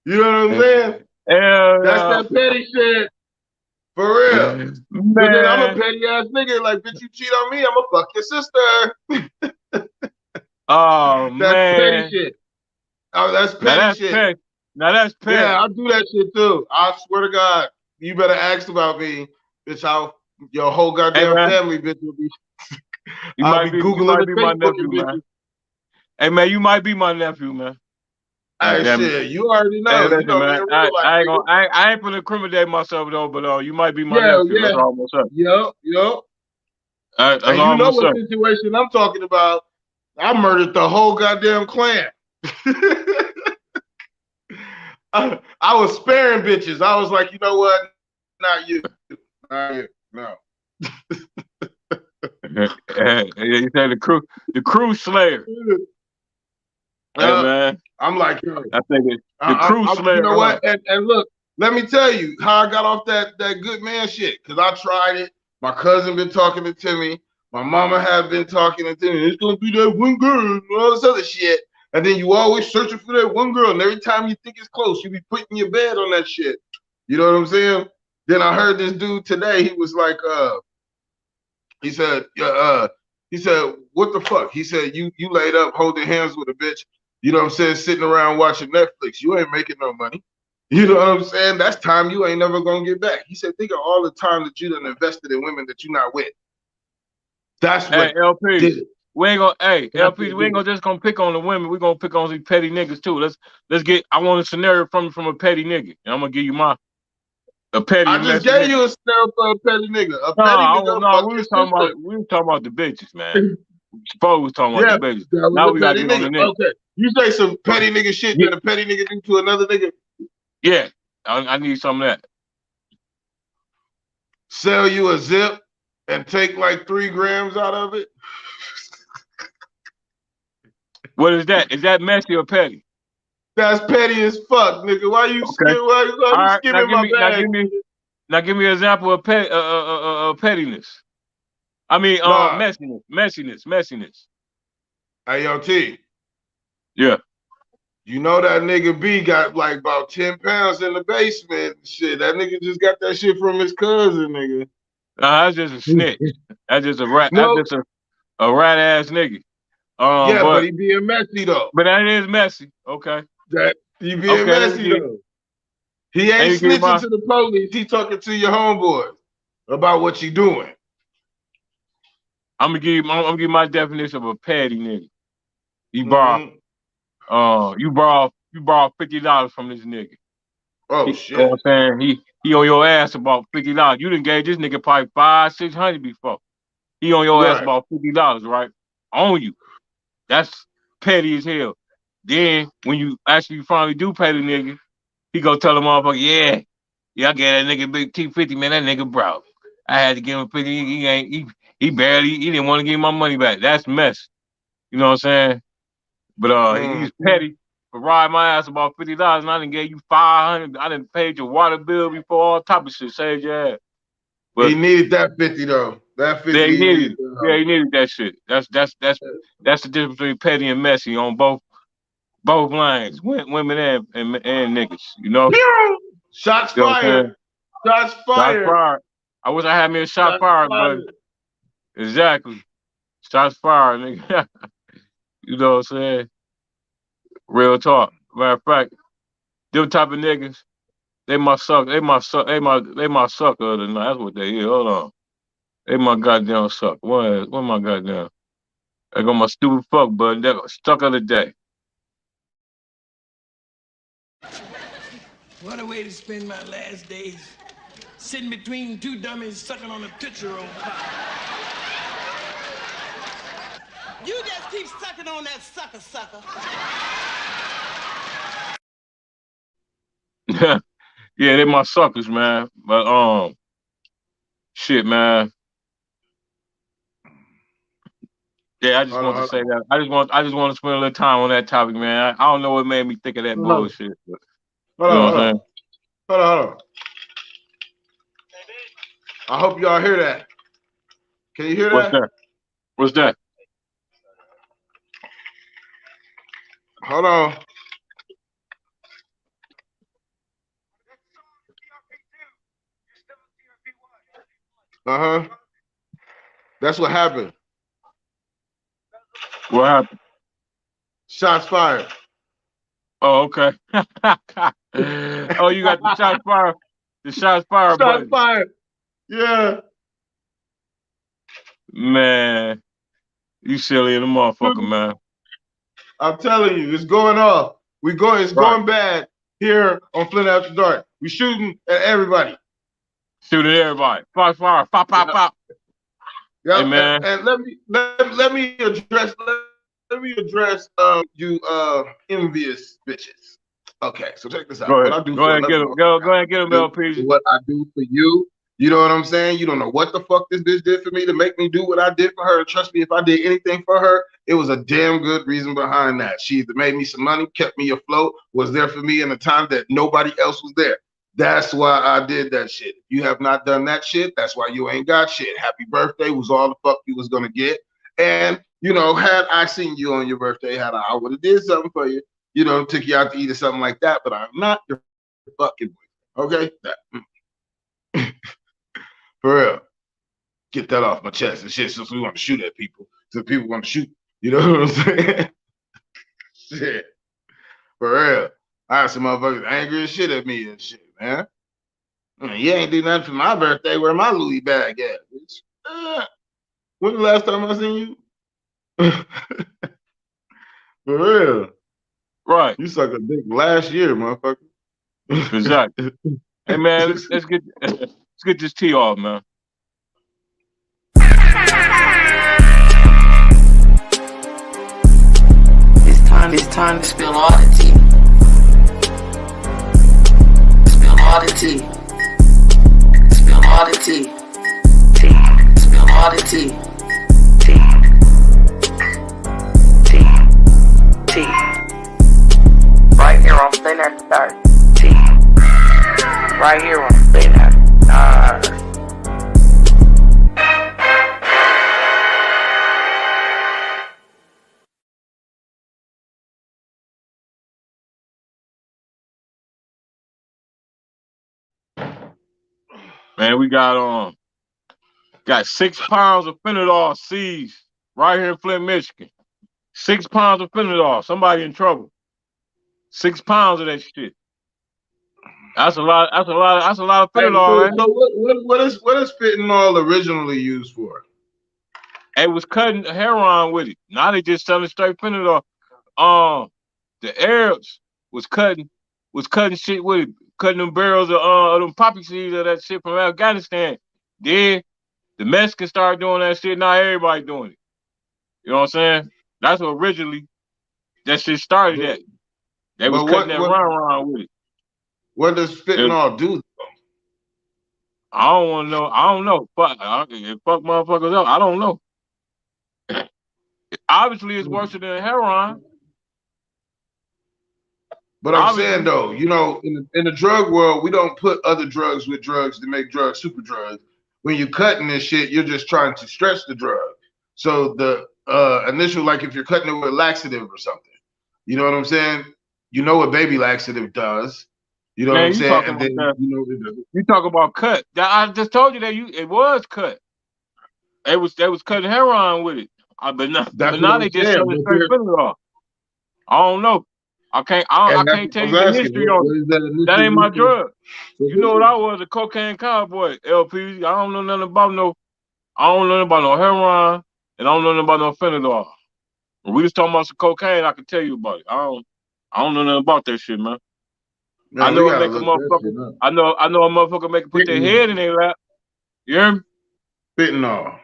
You know what I'm saying? That's that petty shit. For real. Man. But then I'm a petty ass nigga. Like, bitch, you cheat on me, I'ma fuck your sister. Oh, that's man. Petty shit. Oh, that's petty shit. Petty. Now that's petty. Yeah, I do that shit too. I swear to God, you better ask about me, bitch. Your whole goddamn family, bitch, will be. You might be my nephew, man. Hey, man, you might be my nephew, man. Hey, shit, you already know. Hey, listen, you know man, I ain't gonna incriminate myself though, but you might be my nephew. That's all I'm gonna say. Yup. That's and all you know I'm what say. situation I'm talking about. I murdered the whole goddamn clan. I was sparing bitches. I was like, you know what? Not you. Not you. No. You said the crew slayer. Man. I'm like, I think the crew slayer. You know what? And look, let me tell you how I got off that good man shit. Cause I tried it. My cousin been talking to Timmy. My mama have been talking to Timmy. It's gonna be that one girl and all this other shit. And then you always searching for that one girl. And every time you think it's close, you be putting your bed on that shit. You know what I'm saying? Then I heard this dude today. He was like, he said, what the fuck? He said, you laid up holding hands with a bitch. You know what I'm saying? Sitting around watching Netflix. You ain't making no money. You know what I'm saying? That's time you ain't never gonna get back. He said, think of all the time that you done invested in women that you're not with. That's what LP. did it. We ain't gonna LP, we ain't gonna just gonna pick on the women, we're gonna pick on these petty niggas too. Let's get I want a scenario from a petty nigga. And I'm gonna give you a petty. I just gave you a scenario for a petty nigga. We was talking about the bitches, man. Suppose we was talking about the bitches. Now we gotta get on the nigga. Okay. You say some petty nigga shit that a petty nigga do to another nigga? Yeah. I need some of that. Sell you a zip and take like 3 grams out of it? What is that? Is that messy or petty? That's petty as fuck, nigga. Why you skimming my bag? Now give me an example of pettiness. I mean, messiness. Hey, yo, T. Yeah. You know that nigga B got like about 10 pounds in the basement and shit. That nigga just got that shit from his cousin, nigga. That's just a snitch. That's just a rat. That's just a rat ass nigga. But he being messy though. But that is messy. Okay. That he being messy though. He ain't snitching to the police. He talking to your homeboy about what you doing. I'm gonna give you my definition of a petty nigga. You borrow $50 from this nigga. Oh shit. You know what I'm saying? He on your ass about $50. You done gave this nigga probably $500-600 before. He on your ass about $50, right? On you. That's petty as hell. Then when you actually finally do pay the nigga, he go tell the motherfucker, yeah, I gave that nigga big T50, man. That nigga broke. I had to give him 50. He didn't want to give my money back. That's mess. You know what I'm saying? But he's petty for riding my ass about $50, and I done gave you $500. I done paid your water bill before, all type of shit. Saved your ass. But he needed that 50 though. That 50. Yeah, he needed that shit. That's the difference between petty and messy on both lines, women and niggas. You know. Shots fired. Shots Shots fired. fired. I wish I had me a shot Shots fired, fired. buddy. Exactly. Shots fired, nigga. You know what I'm saying? Real talk. Matter of fact, them type of niggas, they my suck. They my sucker of the night. That's what they is. Hold on. They my goddamn suck. What my goddamn? I got my stupid fuck, bud. That stuck of the day. What a way to spend my last days. Sitting between two dummies sucking on a Tootsie Roll pop. You just keep sucking on that sucker. Yeah, they my suckers, man. But shit, man. Yeah, I just want to say that. I just want to spend a little time on that topic, man. I don't know what made me think of that bullshit. But, Hold you know on, what I'm saying? hold on. I hope y'all hear that. Can you hear What's that? that? What's that? Hold on. That's what happened. What happened? Shots fired. Oh, okay. Oh, you got the shots fired. The shots fired Shots button. fired. Yeah. Man, you silly in the motherfucker, man. I'm telling you, it's going off. It's going bad here on Flint After Dark. We shooting at everybody. Shooting at everybody. Shots fired. Pop, pop, pop. Yeah, Hey, man. and let me address you envious bitches. Okay, so check this out. Go What ahead. I do Go for ahead and get him. Go ahead and get him, LPG. what I do for you. You know what I'm saying? You don't know what the fuck this bitch did for me to make me do what I did for her. Trust me, if I did anything for her, it was a damn good reason behind that. She either made me some money, kept me afloat, was there for me in a time that nobody else was there. That's why I did that shit. If you have not done that shit, that's why you ain't got shit. Happy birthday was all the fuck you was gonna get. And, you know, had I seen you on your birthday, I would have did something for you, you know, took you out to eat or something like that, but I'm not your fucking boy. Okay? For real. Get that off my chest and shit, since we want to shoot at people. So people want to shoot. You know what I'm saying? Shit. For real. I had some motherfuckers angry as shit at me and shit, man. You ain't do nothing for my birthday. Where my Louis bag at, bitch? When the last time I seen you? For real. Right. You suck a dick last year, motherfucker. Exactly. Hey, man, let's get this tea off, man. It's time to spill all the tea. Spill all the tea. Spill all the tea. Spill all the tea. Tea. Right here on Flint After Dark. Right here on Flint After Dark. Man, we got 6 pounds of fentanyl seized right here in Flint, Michigan. 6 pounds of fentanyl. Somebody in trouble. 6 pounds of that shit. That's a lot of fentanyl, man. So what is fentanyl originally used for? It was cutting heroin with it. Now they just selling straight fentanyl. The Arabs was cutting shit with it, cutting them barrels of them poppy seeds of that shit from Afghanistan. Then the Mexicans started doing that shit. Now everybody doing it. You know what I'm saying? That's what originally that shit started at. They was cutting that run with it. What does fentanyl do? I don't want to know. I don't know. Fuck motherfuckers up. I don't know. Obviously, it's worse than heroin. But I'm saying though, you know, in the drug world, we don't put other drugs with drugs to make drugs super drugs. When you're cutting this shit, you're just trying to stretch the drug. So the initial, like if you're cutting it with a laxative or something, you know what I'm saying? You know what baby laxative does. You know what Man, I'm you saying? talking And about then that? it You talk about cut. I just told you that it was cut. They was cutting heroin with it. But that's what now I'm they just saying. showing But straight fentanyl. I don't know. I that's can't what tell I you was the asking. history on What it. is that initial That ain't my research? drug. You know what I was, a cocaine cowboy, LP. I don't know nothing about no heroin, and I don't know nothing about no fentanyl. When we was talking about some cocaine, I can tell you about it. I don't know nothing about that shit, man. I Man, we know it gotta make a look that shit motherfucker. up. I know a motherfucker make put their head in their lap. You hear me? Fentanyl.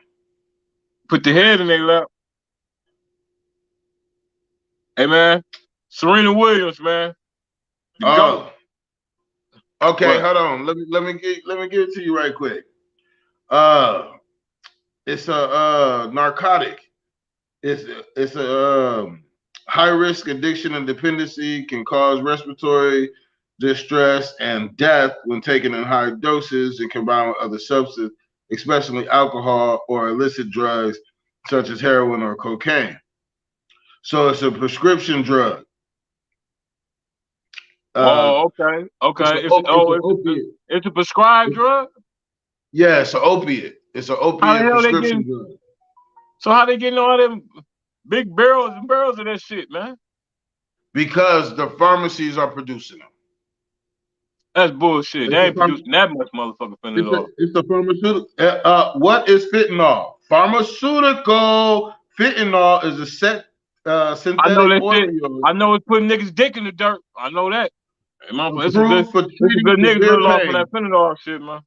Put the head in their lap. Hey man, Serena Williams, man. The GOAT. Okay, What? hold on. Let me give it to you right quick. It's a narcotic. It's a high risk addiction and dependency, can cause respiratory distress and death when taken in high doses and combined with other substances, especially alcohol or illicit drugs such as heroin or cocaine. So it's a prescription drug. Okay. It's a prescribed drug. Yeah, it's an opiate. It's an How the opiate hell they prescription getting? drug. So how they getting all them big barrels and barrels of that shit, man? Because the pharmacies are producing them. That's bullshit. They ain't producing that much motherfucking fentanyl. It's a pharmaceutical. What is fentanyl? Pharmaceutical. Fentanyl is a synthetic I know that shit. opioid. I know it's putting niggas' dick in the dirt. I know that. Hey, motherfucker, it's Approved for treating good niggas severe live off of pain. that fentanyl shit, man.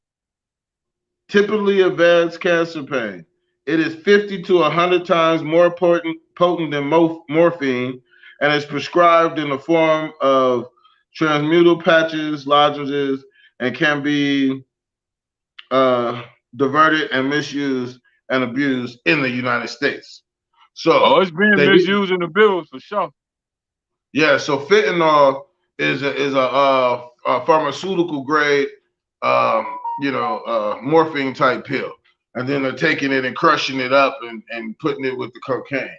Typically advanced cancer pain. It is 50 to 100 times more potent than morphine, and is prescribed in the form of transmutal patches, lozenges, and can be diverted and misused and abused in the United States. So it's being misused in the bills for sure. Yeah, so fentanyl is a pharmaceutical grade, morphine type pill, and then they're taking it and crushing it up and putting it with the cocaine.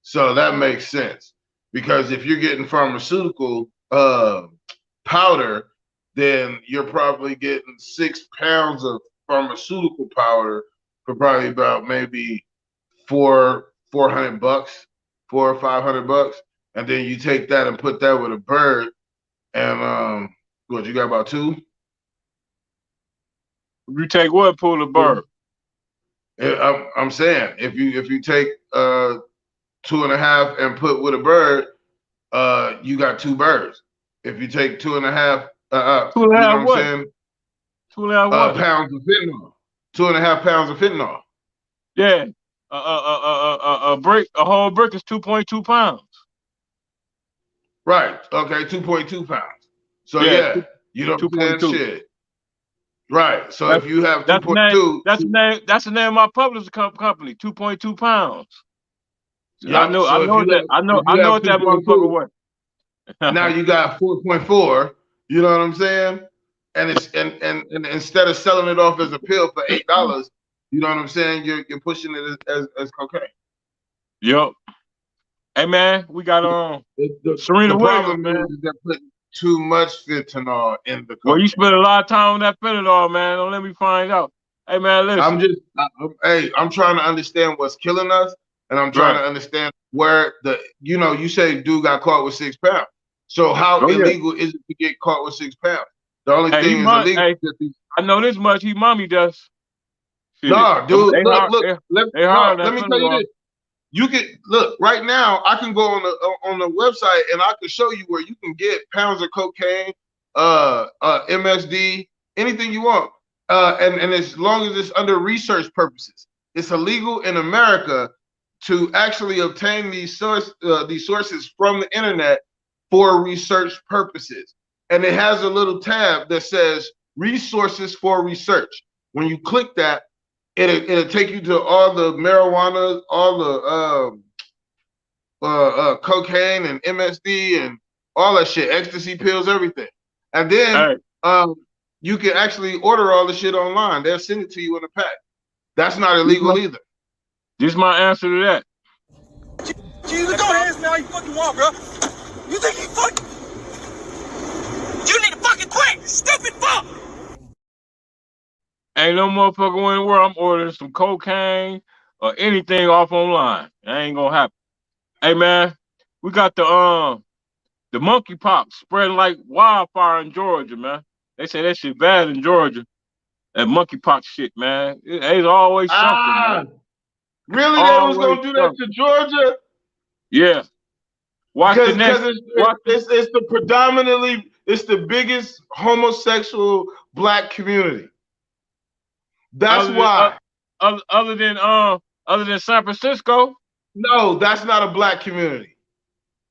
So that makes sense, because if you're getting pharmaceutical powder, then you're probably getting 6 pounds of pharmaceutical powder for probably about maybe $400, $400 or $500, and then you take that and put that with a bird, and what you got, about 2? You take what, pull a bird? I'm saying if you take 2.5 and put with a bird, you got 2 birds. If you take 2.5, you know what I'm saying? 2.5 pounds of fentanyl. 2.5 pounds of fentanyl. Yeah, a whole brick is 2.2 pounds. Right. Okay, 2.2 pounds. So yeah, you know what I'm saying? Shit. Right. So if you have 2.2, that's the name of my publishing company. 2.2 pounds. Yeah, I know that motherfucker was. Now you got 4.4. You know what I'm saying? And it's and instead of selling it off as a pill for $8, you know what I'm saying? You're pushing it as cocaine. Yep. Hey man, we got Serena Williams, man. They're putting too much fentanyl in the cocaine. Well, you spend a lot of time on that fentanyl, man. Don't let me find out. Hey man, listen. I'm trying to understand what's killing us, and I'm trying to understand where you say dude got caught with 6 pounds. So how illegal is it to get caught with 6 pounds? The only thing is illegal. I know this much. He mommy does. Nah, dude. Look. Let me tell you this. You can look right now. I can go on the website and I can show you where you can get pounds of cocaine, MSD, anything you want, and as long as it's under research purposes, it's illegal in America to actually obtain these sources from the internet for research purposes. And it has a little tab that says resources for research. When you click that, it'll take you to all the marijuana, all the cocaine and MSD and all that shit, ecstasy pills, everything. And then you can actually order all the shit online. They'll send it to you in a pack. That's not illegal either. This is my answer to that. Jesus, go ahead, man. All you fucking want, bro. You think you fucking... You need to fucking quit, stupid fuck! Ain't no motherfucker in the world I'm ordering some cocaine or anything off online. That ain't gonna happen. Hey man, we got the monkeypox spreading like wildfire in Georgia, man. They say that shit bad in Georgia. That monkeypox shit, man. It's always something, man. Really? They was gonna do that to Georgia? Yeah. Watch the next. It's the predominantly, it's the biggest homosexual black community. That's why. Other than San Francisco? No, that's not a black community.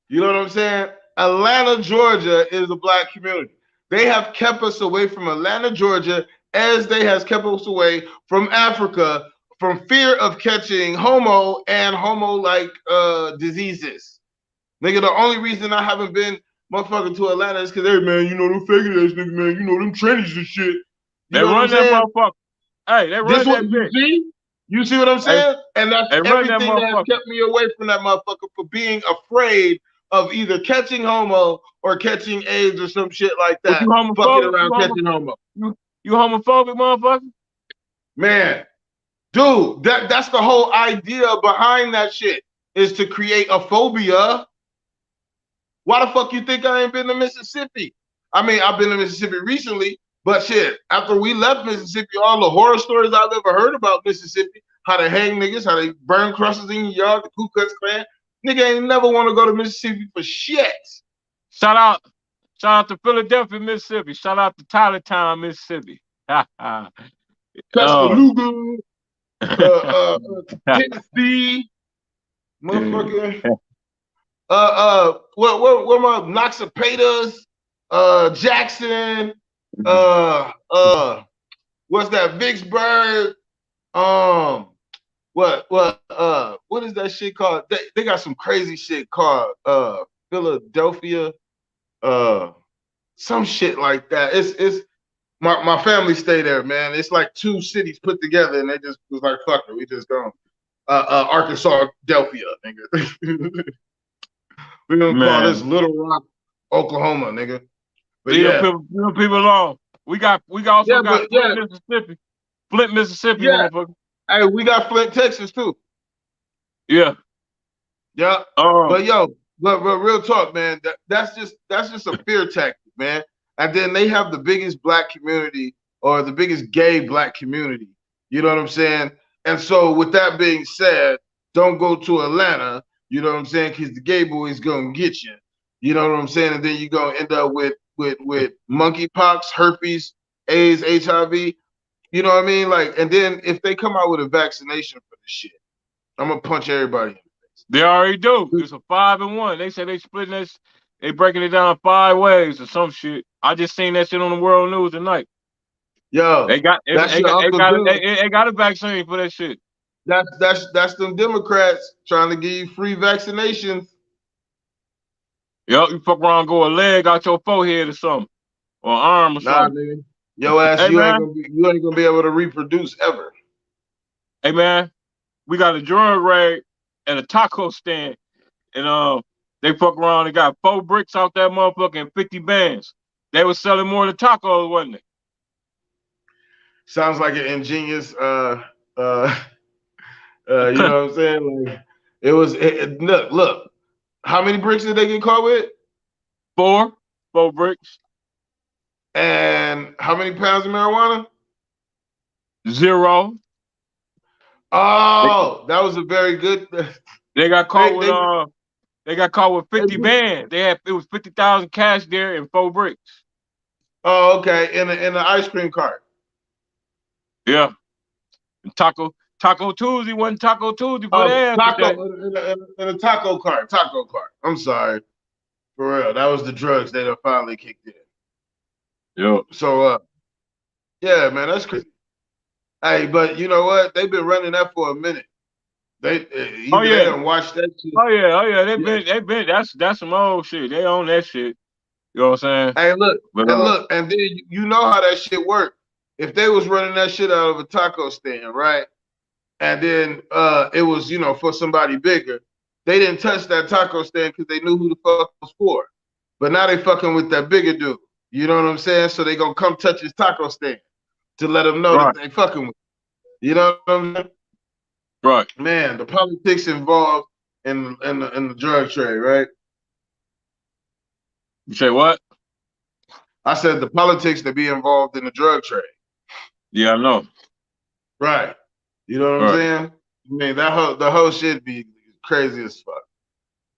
You know what I'm saying? Atlanta, Georgia is a black community. They have kept us away from Atlanta, Georgia, as they has kept us away from Africa from fear of catching homo and homo-like diseases. Nigga, the only reason I haven't been motherfucking to Atlanta is because, hey, man, you know them faggot ass niggas, man, you know them trannies and shit. They run that motherfucker. Hey, they run that bitch. You see what I'm saying? And that's everything that has kept me away from that motherfucker, for being afraid of either catching homo or catching AIDS or some shit like that. You homophobic? Fucking around catching homo. You homophobic, motherfucker? Man, dude, that's the whole idea behind that shit, is to create a phobia. Why the fuck you think I ain't been to Mississippi? I mean, I've been to Mississippi recently, but shit, after we left Mississippi, all the horror stories I've ever heard about Mississippi, how they hang niggas, how they burn crosses in your yard, the Ku Klux Klan, nigga ain't never want to go to Mississippi for shit. Shout out to Philadelphia, Mississippi. Shout out to Tylertown, Mississippi. Tuscaloosa, Tennessee, motherfucker. What my Noxapatas, Jackson, what's that, Vicksburg, what is that shit called? They got some crazy shit called Philadelphia, some shit like that. It's my family stay there, man. It's like two cities put together, and they just was like, fuck it, we just going Arkansas, Delphia, nigga. We gonna call this Little Rock, Oklahoma, nigga. But leave people alone. We also got Flint, Mississippi. Flint, Mississippi, motherfucker. Hey, we got Flint, Texas too. Yeah. Yeah. But real talk, man. That's just a fear tactic, man. And then they have the biggest black community, or the biggest gay black community. You know what I'm saying? And so, with that being said, don't go to Atlanta. You know what I'm saying? Because the gay boys gonna get you. You know what I'm saying? And then you're gonna end up with monkeypox, herpes, AIDS, HIV. You know what I mean? Like, and then if they come out with a vaccination for this shit, I'm gonna punch everybody in the face. They already do. It's a 5-1. They say they splitting this, they breaking it down 5 ways or some shit. I just seen that shit on the world news tonight. Yo, they got a vaccine for that shit. That's them Democrats trying to give you free vaccinations. Yo, you fuck around, go a leg out your forehead or something, or arm or something. Nigga. Yo ass, hey, you ain't gonna be able to reproduce ever. Hey man, we got a drug raid at a taco stand, and they fuck around and got 4 bricks out that motherfucker and 50 bands. They was selling more than tacos, wasn't it? Sounds like an ingenious you know what I'm saying? Like, it was look. How many bricks did they get caught with? 4 bricks. And how many pounds of marijuana? 0. Oh, that was a very good. They got caught with 50 bands. It was 50,000 cash there and 4 bricks. Oh, okay. In the ice cream cart. Yeah. And Taco Tuesday wasn't Taco Tuesday for in a taco cart. I'm sorry. For real. That was the drugs that finally kicked in. Yeah. So yeah, man, that's crazy. Hey, but you know what? They've been running that for a minute. They done watched that shit. Oh yeah. They've been that's some old shit. They own that shit. You know what I'm saying? Hey, look, and then you know how that shit worked. If they was running that shit out of a taco stand, right? And then it was, you know, for somebody bigger, they didn't touch that taco stand because they knew who the fuck it was for. But now they fucking with that bigger dude. You know what I'm saying? So they gonna come touch his taco stand to let him know that they fucking with him. You know what I'm saying? Right. Man, the politics involved in the drug trade, right? You say what? I said the politics that be involved in the drug trade. Yeah, I know. Right. You know what I'm saying? I mean, the whole shit be crazy as fuck.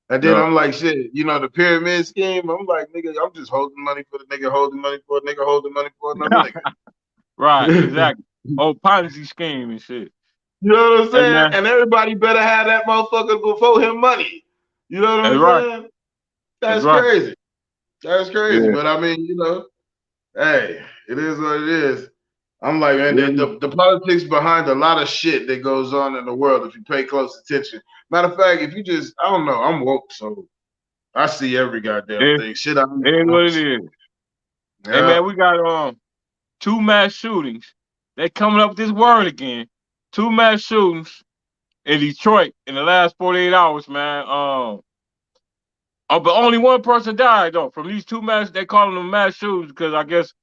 And then I'm like, shit, you know, the pyramid scheme, I'm like, nigga, I'm just holding money for the nigga, holding money for a nigga, holding money for another nigga. Right, exactly. Oh, Ponzi scheme and shit. You know what I'm saying? man. And everybody better have that motherfucker before him money. You know what I'm saying? That's crazy. That's crazy. Yeah. But I mean, you know, hey, it is what it is. I'm like, man, the politics behind a lot of shit that goes on in the world, if you pay close attention. Matter of fact, if you just, I don't know, I'm woke, so I see every goddamn thing. Shit, I It is what it is. Hey, man, we got 2 mass shootings. They coming up with this word again. 2 mass shootings in Detroit in the last 48 hours, man. But only one person died, though, from these 2 mass, they call them mass shootings because I guess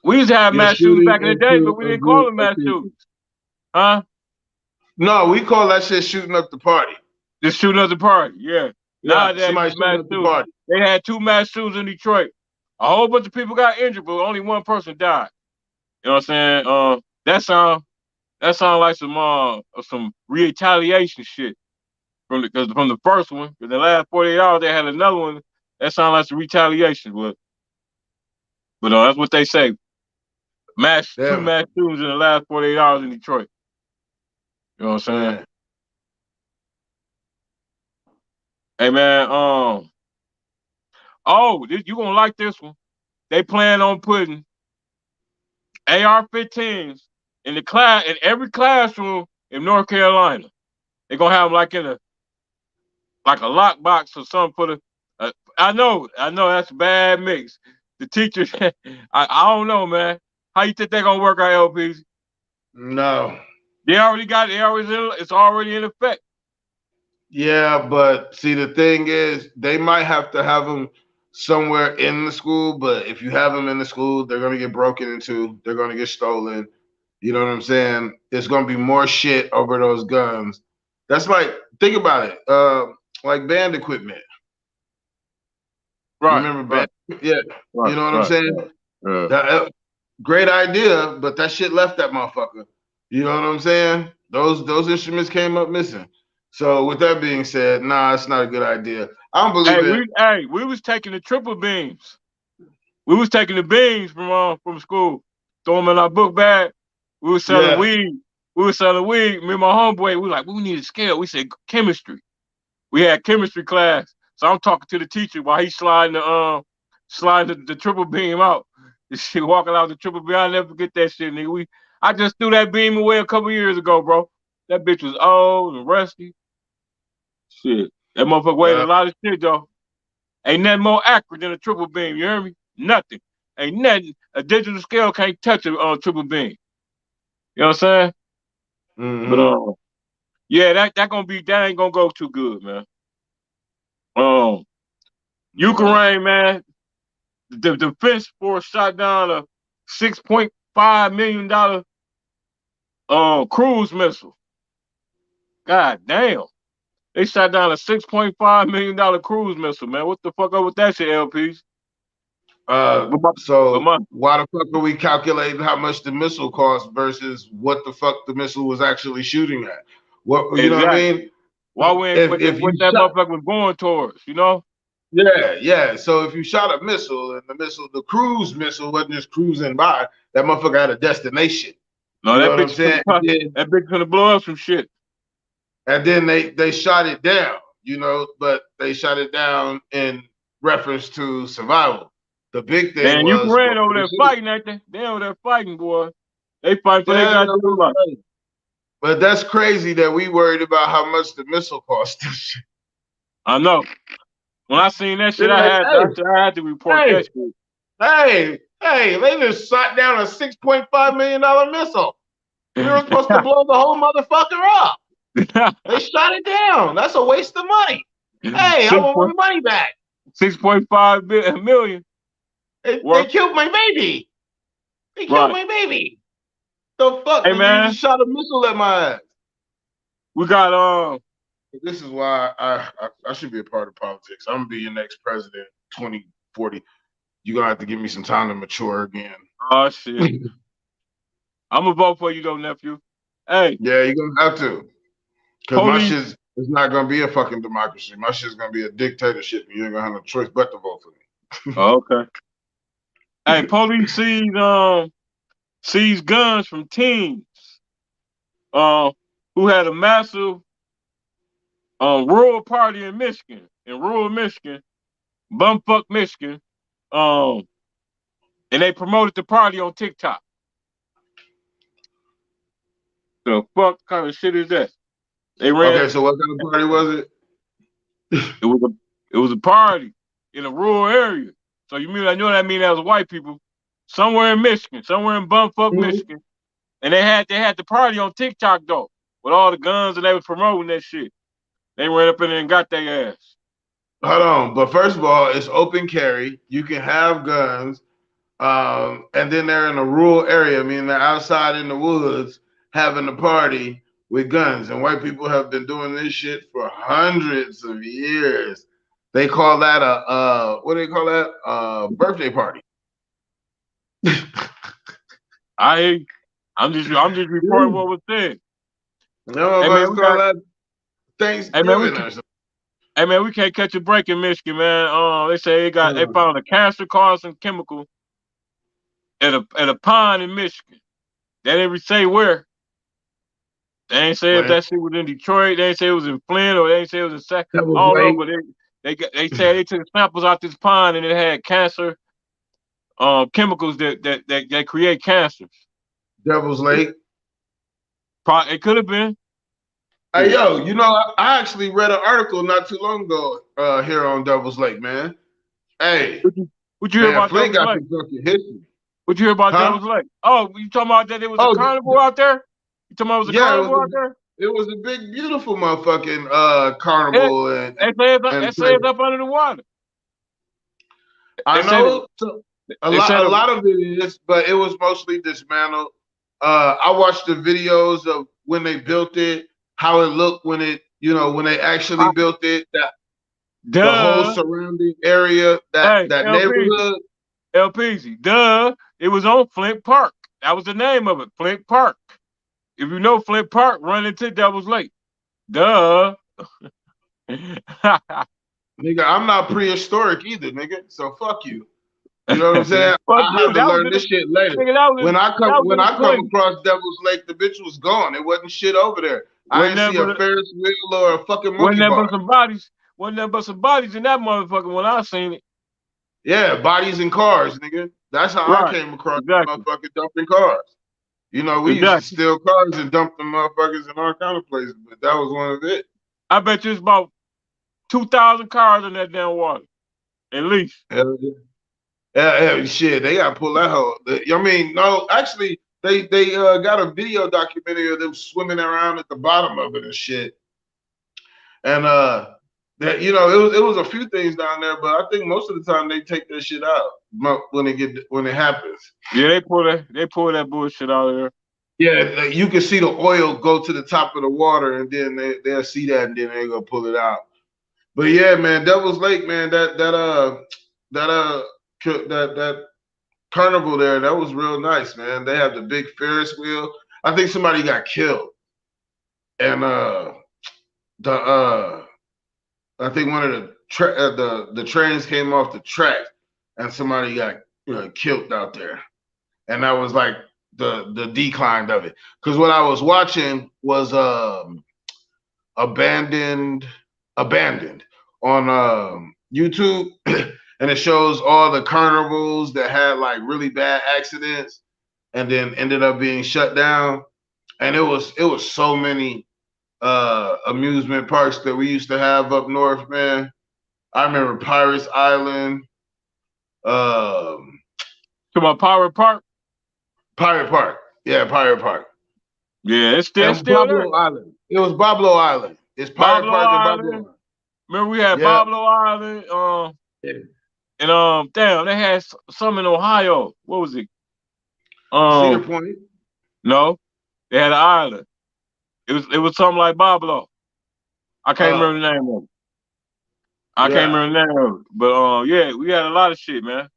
we used to have mass shootings back in the day, but we didn't call them mass shootings. Huh? No, we call that shit shooting up the party. Just shooting up the party, yeah. Yeah, Nowadays, somebody shooting up the party. They had 2 mass shootings in Detroit. A whole bunch of people got injured, but only one person died. You know what I'm saying? That sound like some retaliation shit from the first one. In the last 48 hours, they had another one. That sound like some retaliation, but that's what they say. 2 mass shootings in the last 48 hours in Detroit. You know what I'm saying? Hey man, you gonna like this one. They plan on putting AR-15s in every classroom in North Carolina. They're gonna have them like in a lockbox or something for the. I know that's a bad mix. The teachers, I don't know, man. How you think they're gonna work our LPs? No. They already got it. It's already in effect. Yeah, but see, the thing is, they might have to have them somewhere in the school, but if you have them in the school, they're going to get broken into, they're going to get stolen. You know what I'm saying? There's going to be more shit over those guns. That's like, think about it, like band equipment. Right. Remember band? Yeah. Right, you know what I'm saying? Right. Great idea, but that shit left that motherfucker. You know what I'm saying? Those instruments came up missing. So with that being said, nah, it's not a good idea. I don't believe it. We was taking the triple beams. We was taking the beams from school, throw them in our book bag. We was selling weed. Me and my homeboy, we were like, we need a scale. We said chemistry. We had chemistry class. So I'm talking to the teacher while he's sliding the triple beam out. She walking out the triple beam. I'll never forget that shit, nigga. I just threw that beam away a couple years ago, bro. That bitch was old and rusty. Shit. That motherfucker weighed a lot of shit, though. Ain't nothing more accurate than a triple beam, you hear me? Nothing. Ain't nothing. A digital scale can't touch a triple beam. You know what I'm saying? Mm-hmm. But yeah, that ain't gonna go too good, man. Ukraine, man, the defense force shot down a $6.5 million cruise missile. God damn. They shot down a $6.5 million cruise missile, man. What the fuck up with that shit, LPs? So why the fuck are we calculating how much the missile cost versus what the fuck the missile was actually shooting at? What you know what I mean? Why we ain't what that motherfucker was going towards, you know? Yeah. So if you shot a missile and the cruise missile wasn't just cruising by, that motherfucker had a destination. No, that bitch gonna blow up some shit. And then they shot it down, you know, but they shot it down in reference to survival. The big thing man, was Ukraine over there fighting, ain't they? They over there fighting, boy. They fight for their goddamn life. But that's crazy that we worried about how much the missile cost. I know. When I seen that shit, I had to report that shit. Hey, they just shot down a $6.5 million missile. We were supposed to blow the whole motherfucker up. They shot it down. That's a waste of money. Hey, I want my money back. 6.5 million. They killed my baby. They killed my baby. The fuck? Hey, Nigga, man. you just shot a missile at my ass. We got This is why I should be a part of politics. I'm gonna be your next president, 2040. You're gonna have to give me some time to mature again. Oh shit. I'm gonna vote for you though, nephew. Hey. Yeah, you're gonna have to. Because my Police- shit is not gonna be a fucking democracy. My shit's gonna be a dictatorship. You ain't gonna have no choice but to vote for me. Oh, okay. Hey, police seized guns from teens who had a massive rural party in Michigan, bumfuck Michigan. And they promoted the party on TikTok. The fuck kind of shit is that? They ran. Okay, so what kind of party was it? It was a party in a rural area. So you mean I know that mean that was white people somewhere in Michigan, somewhere in bumfuck Michigan, and they had the party on TikTok though with all the guns and they was promoting that shit. They ran up in there and got their ass. Hold on, but first of all, it's open carry. You can have guns, and then they're in a rural area, meaning they're outside in the woods having a party with guns. And white people have been doing this shit for hundreds of years. They call that what do they call that? Birthday party. I'm just reporting what was said. No, Hey, but man, it's we called got- that Thanksgiving. Hey man, we can't catch a break in Michigan, man. They say they found a cancer-causing chemical at a pond in Michigan. They didn't say where. They ain't say if that shit was in Detroit. They ain't say it was in Flint, or they ain't say it was in Sac. I don't know, but they said they took samples out this pond and it had cancer chemicals that create cancers. Devil's Lake. It could have been. Hey, yo, you know, I actually read an article not too long ago here on Devil's Lake, man. Hey, what you hear about Flint Devil's got Lake? some fucking history. What you hear about Huh? Devil's Lake? Oh, you talking about that it was a carnival out there? You talking about it was a carnival out there? It was a big, beautiful motherfucking carnival. And They say it's up under the water. I They said know a lot of it is, but it was mostly dismantled. I watched the videos of when they built it, how it looked when they actually built it, the whole surrounding area, that neighborhood. LPZ, it was on Flint Park. That was the name of it, Flint Park. If you know Flint Park, run into Devil's Lake. Duh. Nigga, I'm not prehistoric either, nigga. So fuck you. You know what I'm saying? I had to learn this shit later. When I come across Devil's Lake, the bitch was gone. It wasn't shit over there. I didn't see a Ferris wheel or a fucking monkey bar. Wasn't there but some bodies in that motherfucker when I seen it. Yeah, bodies in cars, nigga. That's how I came across motherfucking dumping cars. You know, we used to steal cars and dump them motherfuckers in all kind of places, but that was one of it. I bet you it's about 2,000 cars in that damn water, at least. Yeah, shit, they gotta pull that hoe. I mean, no, actually, they got a video documentary of them swimming around at the bottom of it and shit. And that it was a few things down there, but I think most of the time they take that shit out when it happens. Yeah, they pull that bullshit out of there. Yeah, you can see the oil go to the top of the water, and then they'll see that, and then they go pull it out. But yeah, man, Devil's Lake, man, that carnival there, that was real nice, man. They have the big Ferris wheel. I think somebody got killed, and I think one of the trains came off the track, and somebody got killed out there, and that was like the decline of it. Because what I was watching was abandoned on YouTube. And it shows all the carnivals that had like really bad accidents and then ended up being shut down. And it was so many amusement parks that we used to have up north, man. I remember Pirates Island. To my Pirate Park? Pirate Park. Yeah, Pirate Park. Yeah, it's still Pablo Island. It was Pablo Island. It's Pirate Park and Pablo Island. Remember we had Pablo Island. And damn, they had some in Ohio. What was it? Cedar Point. No, they had an island. It was something like Bablo. I can't remember the name of it. I can't remember the name of it. But yeah, we had a lot of shit, man.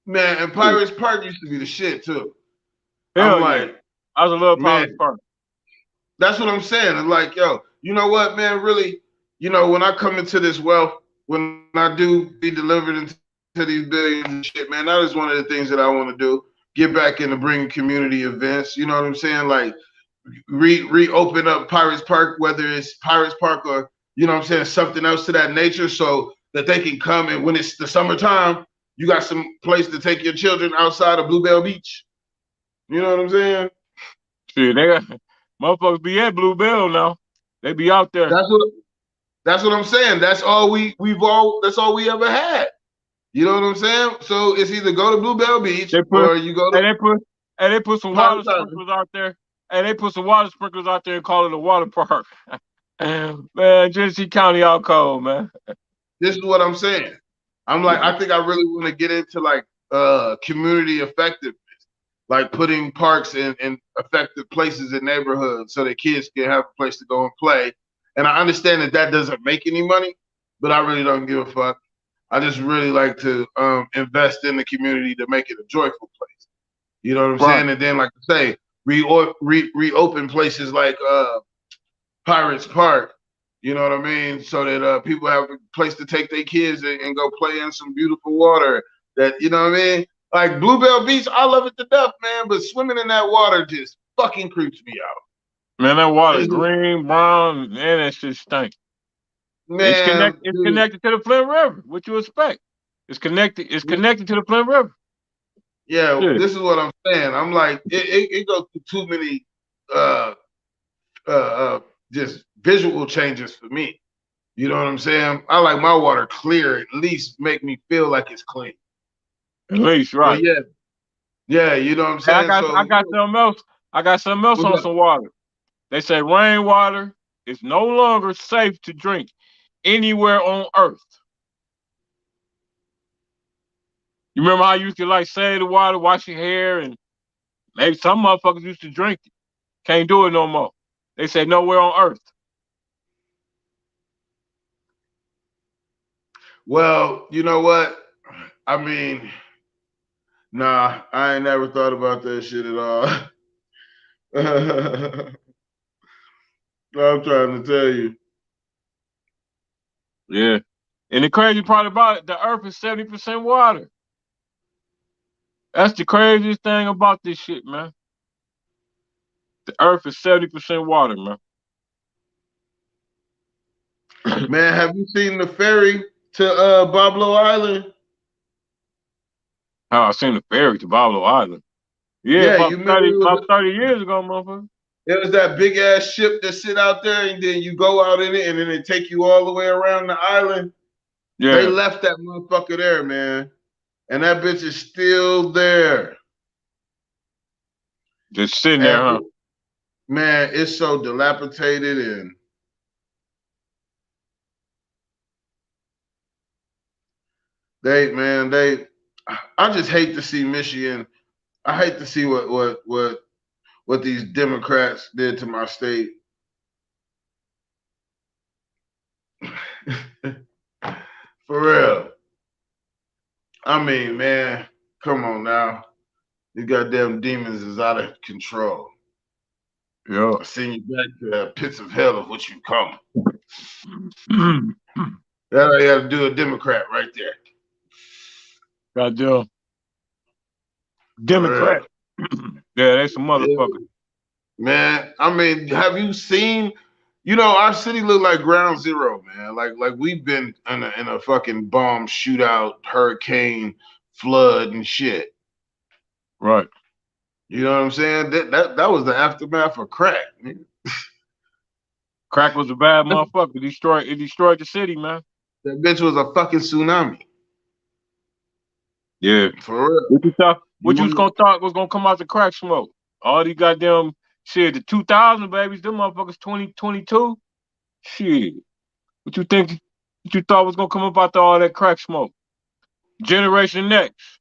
Man, and Pirates Park used to be the shit too. Hell I'm yeah. like, I was a little man, Pirates Park. That's what I'm saying. It's like, yo, you know what, man? Really, you know, when I come into this wealth, when I do be delivered into these billions and shit, man, that is one of the things that I want to do. Get back into bringing community events. You know what I'm saying? Like reopen up Pirates Park, whether it's Pirates Park or, you know what I'm saying, something else to that nature, so that they can come, and when it's the summertime, you got some place to take your children outside of Bluebell Beach. You know what I'm saying? Shit, they got motherfuckers be at Bluebell now. They be out there. That's what I'm saying. That's all we ever had. You know what I'm saying? So it's either go to Bluebell Beach or you go to they put some water sprinklers out there. And they put some water sprinklers out there and call it a water park. Man, Genesee County out cold, man. This is what I'm saying. I'm like, I think I really want to get into like community effectiveness, like putting parks in effective places in neighborhoods so that kids can have a place to go and play. And I understand that doesn't make any money, but I really don't give a fuck. I just really like to invest in the community to make it a joyful place. You know what I'm saying? And then, like I say, reopen places like Pirates Park, you know what I mean? So that people have a place to take their kids and go play in some beautiful water. That, you know what I mean? Like Bluebell Beach, I love it to death, man, but swimming in that water just fucking creeps me out. Man, that water's green, brown, man, that shit stink. Man, it's connected to the Flint River. What you expect? It's connected to the Flint River. Yeah, this is what I'm saying. I'm like, it goes through too many just visual changes for me. You know what I'm saying? I like my water clear, at least make me feel like it's clean. At least, right. But yeah, you know what I'm saying? I got something else. I got something else on some water. They say rainwater is no longer safe to drink anywhere on earth. You remember how you used to like save the water, wash your hair, and maybe some motherfuckers used to drink it. Can't do it no more. They say nowhere on earth. Well, you know what? I mean, nah, I ain't never thought about that shit at all. I'm trying to tell you. Yeah. And the crazy part about it, the earth is 70% water. That's the craziest thing about this shit, man. The earth is 70% water, man. Man, have you seen the ferry to Bablo Island? Oh, I seen the ferry to Bablo Island. Yeah, about 30 years ago, motherfucker. It was that big ass ship that sit out there, and then you go out in it, and then they take you all the way around the island. Yeah. They left that motherfucker there, man. And that bitch is still there. Just sitting there, huh? Man, it's so dilapidated and I just hate to see Michigan. I hate to see what these Democrats did to my state. For real. I mean, man, come on now. These goddamn demons is out of control. Yeah. I send you back to the pits of hell of which you come. That all you got to do, a Democrat right there. Goddamn. Democrat. Yeah, they some motherfuckers. Man, I mean, have you seen? You know, our city look like ground zero, man. Like we've been in a fucking bomb shootout, hurricane, flood, and shit. Right. You know what I'm saying? That was the aftermath of crack, man. Crack was a bad motherfucker. It destroyed the city, man. That bitch was a fucking tsunami. Yeah. For real. What you was gonna thought was gonna come out the crack smoke? All these goddamn shit, the 2000 babies, them motherfuckers 2022. Shit. What you thought was gonna come up out all that crack smoke? Generation Next.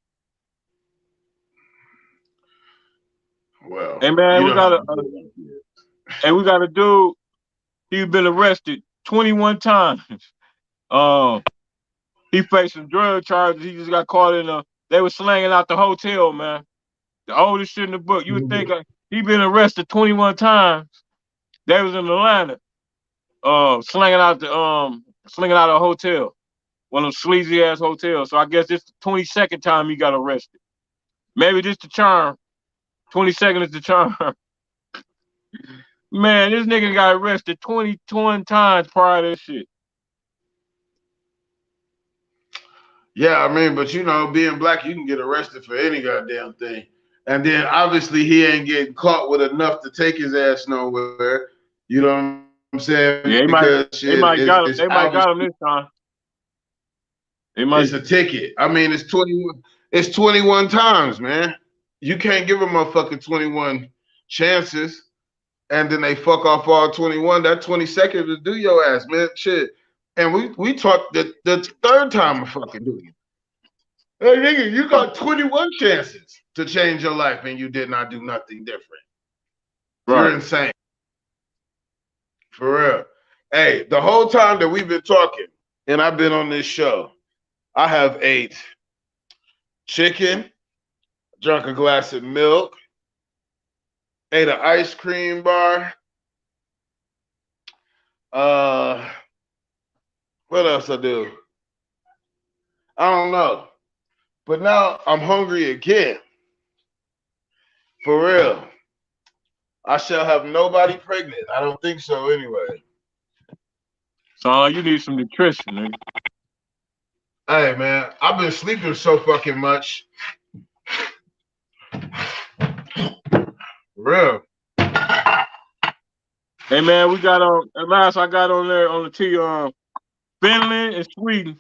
Well, Hey man, you we know got a dude. He's been arrested 21 times. He faced some drug charges. He just got caught in they were slanging out the hotel, man. The oldest shit in the book. You would think he been arrested 21 times. They was in Atlanta, slinging out a hotel, one of them sleazy ass hotels. So I guess this the 22nd time he got arrested. Maybe this the charm. 22nd is the charm. Man, this nigga got arrested 21 times prior to this shit. Yeah, I mean, but you know, being black, you can get arrested for any goddamn thing. And then obviously he ain't getting caught with enough to take his ass nowhere. You know what I'm saying? Yeah, they might got him this time. It's a ticket. I mean, it's 21 times, man. You can't give a motherfucker 21 chances and then they fuck off all 21. That 22nd to do your ass, man. Shit. And we talked the third time of fucking doing it. Hey, nigga, you got 21 chances to change your life and you did not do nothing different. Right. You're insane. For real. Hey, the whole time that we've been talking and I've been on this show, I have ate chicken, drank a glass of milk, ate an ice cream bar. What else I do? I don't know. But now I'm hungry again. For real. I shall have nobody pregnant. I don't think so anyway. So you need some nutrition, nigga. Hey, man, I've been sleeping so fucking much. For real. Hey, man, we got on, at last I got on there on the T, Finland and Sweden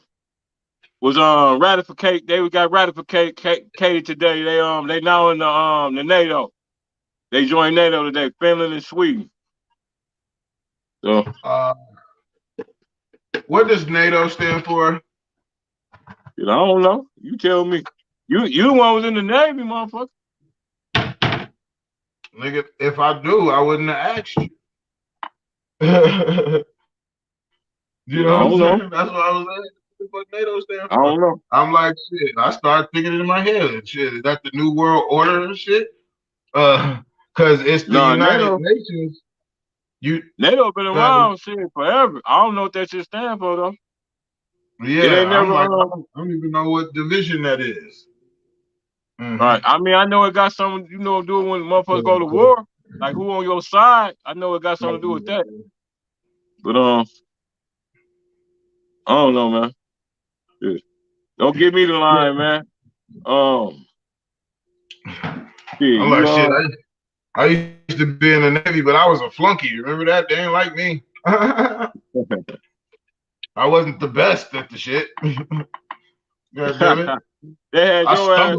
was ratificated. They got ratificated today. They now in the NATO. They joined NATO today. Finland and Sweden. So what does NATO stand for? I don't know. You tell me. You the one was in the Navy, motherfucker. Nigga, if I do, I wouldn't have asked you. You know what I'm saying? That's what I was saying. What NATO stand for? I don't know. I'm like, shit. I start thinking it in my head. Shit, is that the New World Order and shit? Because it's the United Nations. NATO been around shit forever. I don't know what that shit stand for though. Yeah, I don't even know what division that is. Mm-hmm. Right. I mean, I know it got something, doing when motherfuckers go to war. Like who on your side? I know it got something to do with that. But I don't know, man. Yeah. Don't give me the line, man. I'm like, shit. I used to be in the Navy, but I was a flunky. Remember that? They ain't like me. I wasn't the best at the shit. God damn it. They had your ass.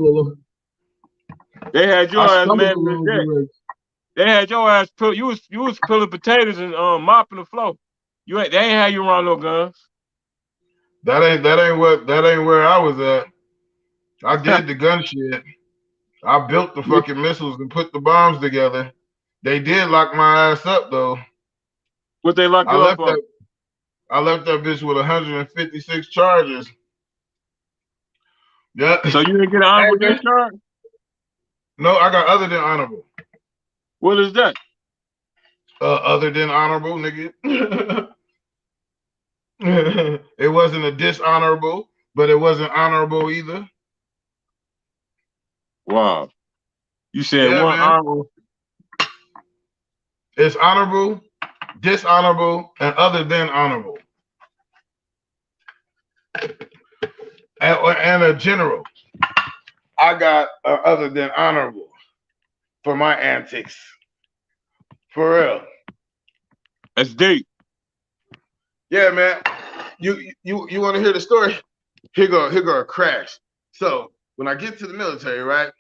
They had your ass, man. They had your ass. You was peeling potatoes and mopping the floor. They ain't had you around no guns. That ain't where I was at. I did the gun shit. I built the fucking missiles and put the bombs together. They did lock my ass up though. What they locked you up for? I left that bitch with 156 charges. Yeah. So you didn't get an honorable discharge? No, I got other than honorable. What is that? Other than honorable, nigga. It wasn't a dishonorable, but it wasn't honorable either. Wow. You said one honorable. It's honorable, dishonorable, and other than honorable. And a general. I got other than honorable for my antics. For real. That's deep. Yeah, man. You want to hear the story? Here go a crash. So when I get to the military, right?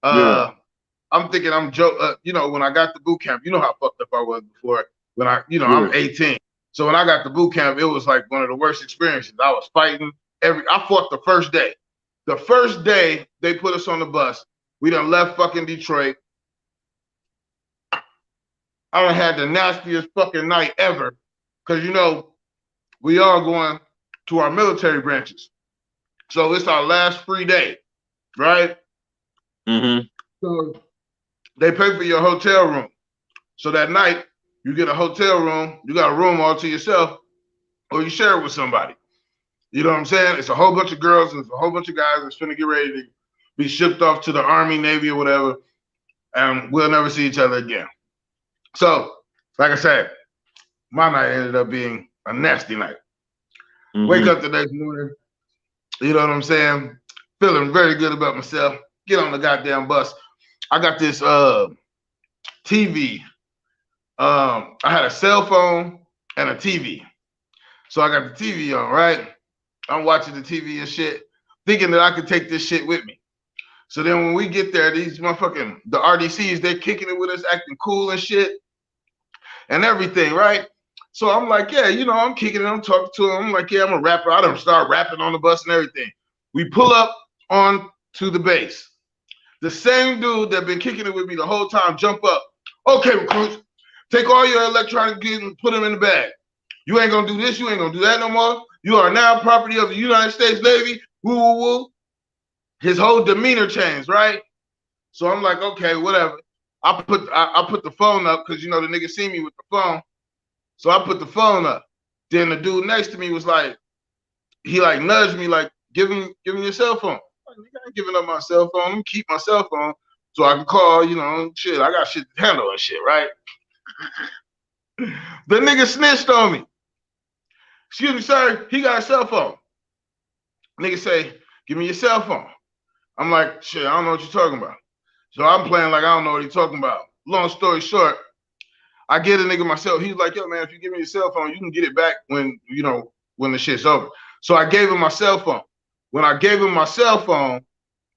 I'm thinking I'm when I got the boot camp, you know how fucked up I was before. When I'm 18. So when I got the boot camp, it was like one of the worst experiences. I was fighting I fought the first day. The first day they put us on the bus, we done left fucking Detroit. I done had the nastiest fucking night ever. Because, you know, we are going to our military branches. So it's our last free day, right? Mm-hmm. So they pay for your hotel room. So that night, you get a hotel room, you got a room all to yourself, or you share it with somebody. You know what I'm saying? It's a whole bunch of girls and it's a whole bunch of guys that's finna get ready to be shipped off to the Army, Navy, or whatever, and we'll never see each other again. So, like I said, my night ended up being a nasty night. Mm-hmm. Wake up the next morning, you know what I'm saying? Feeling very good about myself. Get on the goddamn bus. I got this TV. I had a cell phone and a TV. So I got the TV on, right? I'm watching the TV and shit, thinking that I could take this shit with me. So then when we get there, these motherfucking, the RDCs, they're kicking it with us, acting cool and shit and everything, right? So I'm like, yeah, you know, I'm kicking it, I'm talking to them. I'm like, yeah, I'm a rapper. I don't start rapping on the bus and everything. We pull up on to the base. The same dude that been kicking it with me the whole time jump up. Okay, recruits, take all your electronic gear and put them in the bag. You ain't gonna do this, you ain't gonna do that no more. You are now property of the United States Navy. Woo, woo, woo. His whole demeanor changed, right? So I'm like, okay, whatever. I put the phone up because, you know, the nigga see me with the phone. So I put the phone up. Then the dude next to me was like, he like nudged me like, give him your cell phone. I'm like, I ain't giving up my cell phone. I'm gonna keep my cell phone so I can call, you know, shit. I got shit to handle and shit, right? The nigga snitched on me. Excuse me, sir, he got a cell phone. Nigga say, give me your cell phone. I'm like, shit, I don't know what you're talking about. So I'm playing like I don't know what he's talking about. Long story short, I get a nigga myself. He's like, yo, man, if you give me your cell phone, you can get it back when, you know, when the shit's over. So I gave him my cell phone. When I gave him my cell phone,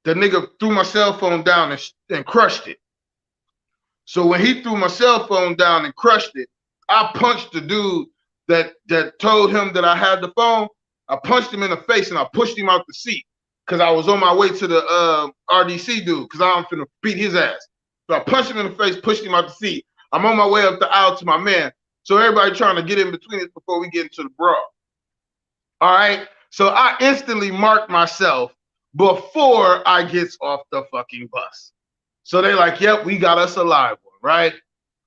the nigga threw my cell phone down and crushed it. So when he threw my cell phone down and crushed it, I punched the dude that told him that I had the phone. I punched him in the face and I pushed him out the seat because I was on my way to the RDC dude because I'm finna beat his ass. So I punched him in the face, pushed him out the seat. I'm on my way up the aisle to my man. So everybody trying to get in between us before we get into the brawl. All right. So I instantly marked myself before I gets off the fucking bus. So they like, yep, we got us a live one, right?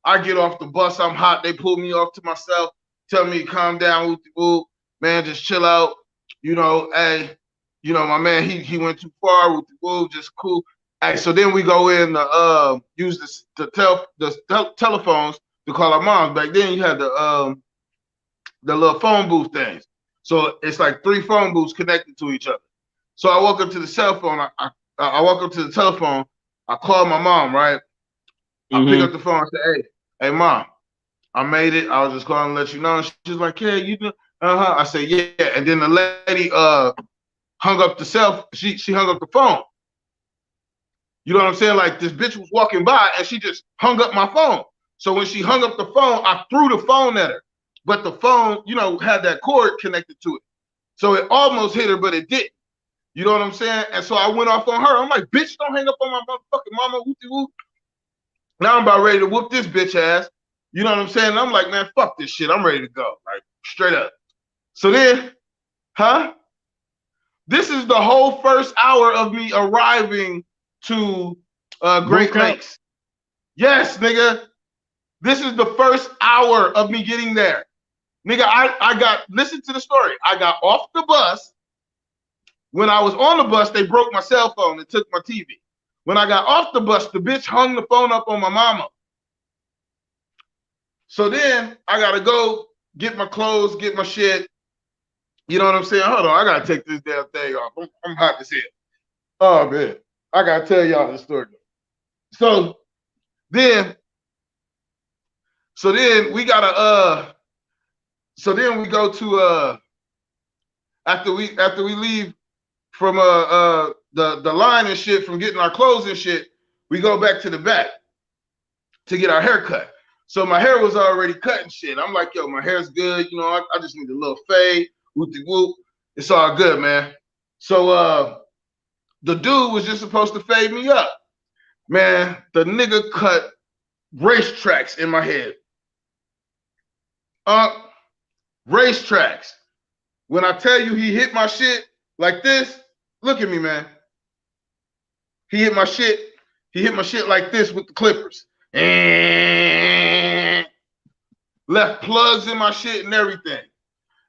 I get off the bus, I'm hot. They pull me off to myself, tell me to calm down, whoop, man, just chill out. You know, hey, you know, my man, he went too far, whoop, just cool. Hey, so then we go in to use the telephones to call our moms. Back then you had the little phone booth things. So it's like 3 phone booths connected to each other. So I walk up to the cell phone, I walk up to the telephone, I call my mom, right? I pick up the phone and say, hey, mom, I made it. I was just calling to let you know. And she's like, yeah, you do. I say, yeah. And then the lady hung up the she hung up the phone. You know what I'm saying? Like this bitch was walking by and she just hung up my phone. So when she hung up the phone, I threw the phone at her. But the phone, you know, had that cord connected to it. So it almost hit her, but it didn't. You know what I'm saying? And so I went off on her. I'm like, bitch, don't hang up on my motherfucking mama. Whoop-de-whoop. Now I'm about ready to whoop this bitch ass. You know what I'm saying? And I'm like, man, fuck this shit. I'm ready to go. Like, straight up. So then, this is the whole first hour of me arriving to Great Lakes. Yes, nigga. This is the first hour of me getting there. Nigga, I got, listen to the story. I got off the bus. When I was on the bus, they broke my cell phone and took my TV. When I got off the bus, the bitch hung the phone up on my mama. So then I got to go get my clothes, get my shit. You know what I'm saying? Hold on. I got to take this damn thing off. I'm hot as hell. Oh, man. I got to tell y'all the story. So then we got to, so then we go to, after we leave from the line and shit, from getting our clothes and shit, we go back to the back to get our hair cut. So my hair was already cut and shit. I'm like, yo, my hair's good. You know, I just need a little fade. Whoop-de-whoop. It's all good, man. So the dude was just supposed to fade me up. Man, the nigga cut racetracks in my head. Racetracks. When I tell you he hit my shit like this, look at me, man. He hit my shit like this with the clippers. And left plugs in my shit and everything.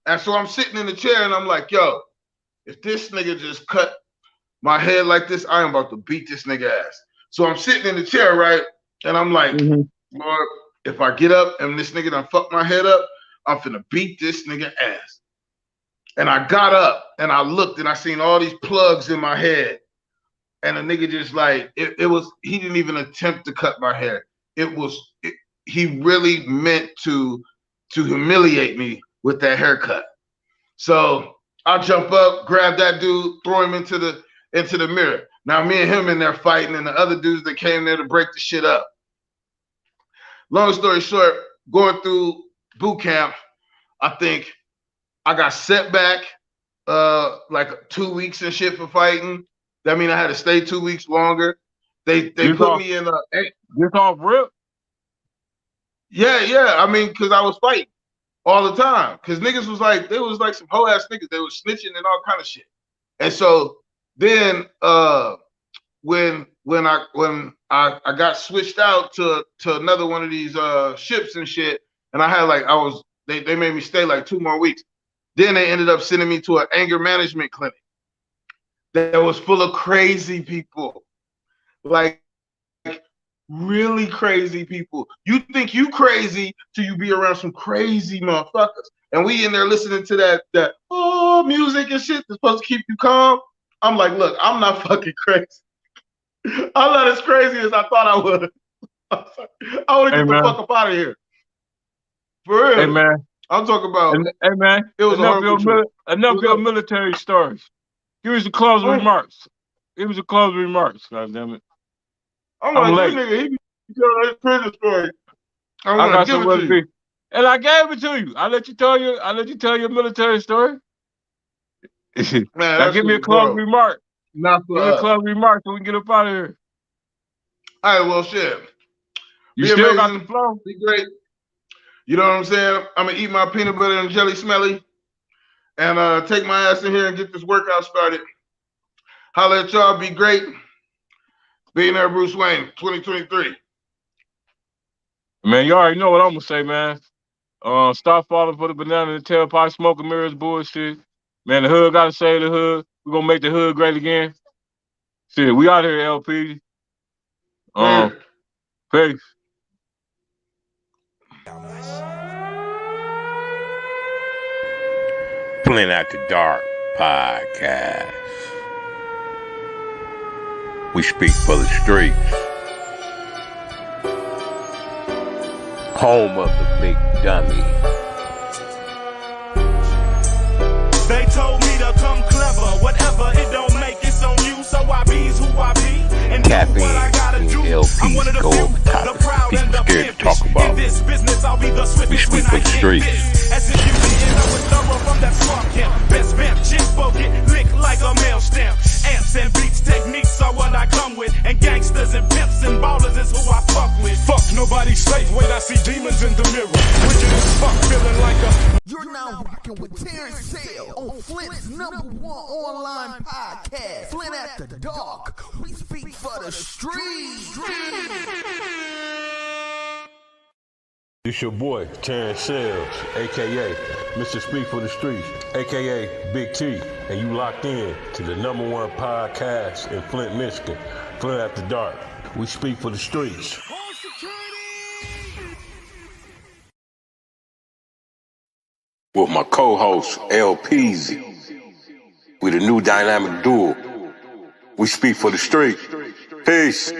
And so I'm sitting in the chair and I'm like, yo, if this nigga just cut my head like this, I am about to beat this nigga ass. So I'm sitting in the chair, right? And I'm like, Lord, if I get up and this nigga done fuck my head up, I'm finna beat this nigga ass. And I got up and I looked and I seen all these plugs in my head. And the nigga just like, he didn't even attempt to cut my hair. He really meant to humiliate me with that haircut. So I jump up, grab that dude, throw him into the mirror. Now me and him in there fighting and the other dudes that came there to break the shit up. Long story short, going through boot camp, I think I got set back like 2 weeks and shit for fighting. That mean I had to stay 2 weeks longer. They put me in Just off rip? Yeah. I mean, because I was fighting all the time. Because niggas was like, they was like some hoe ass niggas. They was snitching and all kind of shit. And so then when I got switched out to another one of these ships and shit, and I had they made me stay like 2 more weeks. Then they ended up sending me to an anger management clinic that was full of crazy people, like really crazy people. You think you crazy till you be around some crazy motherfuckers. And we in there listening to that music and shit that's supposed to keep you calm. I'm like, look, I'm not fucking crazy. I'm not as crazy as I thought I would. I want to get the fuck up out of here. For real. Hey, man. I'm talking about. Hey, man. It was enough of your military stories. Give us the closing remarks. Give us the closing remarks, goddammit. I'm like, this nigga, he be telling his prison story. I got some to you. And I gave it to you. I let you tell your military story. Man, now give me a closing remark. Not for give me a closing remark so we can get up out of here. All right, well, shit. You still got the flow. Be great. You know what I'm saying? I'm gonna eat my peanut butter and jelly smelly and take my ass in here and get this workout started. Holla at y'all. Be great. Billionaire Bruce Wayne, 2023. Man, you already know what I'm gonna say, man. Stop falling for the banana and tailpipe smoking mirrors bullshit. Man, the hood gotta save the hood. We're gonna make the hood great again. Shit, we out here, LP. Peace. Flint After Dark podcast. We speak for the streets. Home of the big dummy. They told me to come clever, whatever, it don't make it's on you, so I be's who I be. And Caffeine, what I gotta do. I'm one of the few, the proud and the pimpish. In this business, I'll be the swiftest when I get this. As if you didn't know it's thorough from that swamp camp. Best vamp, chispo get licked like a mail stamp. Amps and beats techniques are what I come with. And gangsters and pimps and ballers is who I fuck with. Fuck, nobody's safe when I see demons in the mirror. Wicked as fuck, feeling like a... You're now rocking with Terrence Sale on Flint's #1 online podcast, Flint After Dark. We speak for the streets. It's your boy, Terrence Sales, a.k.a. Mr. Speak for the Streets, a.k.a. Big T, and you locked in to the #1 podcast in Flint, Michigan, Flint After Dark. We speak for the streets. With my co-host, L. Peasy. We the new dynamic duo. We speak for the street. Peace.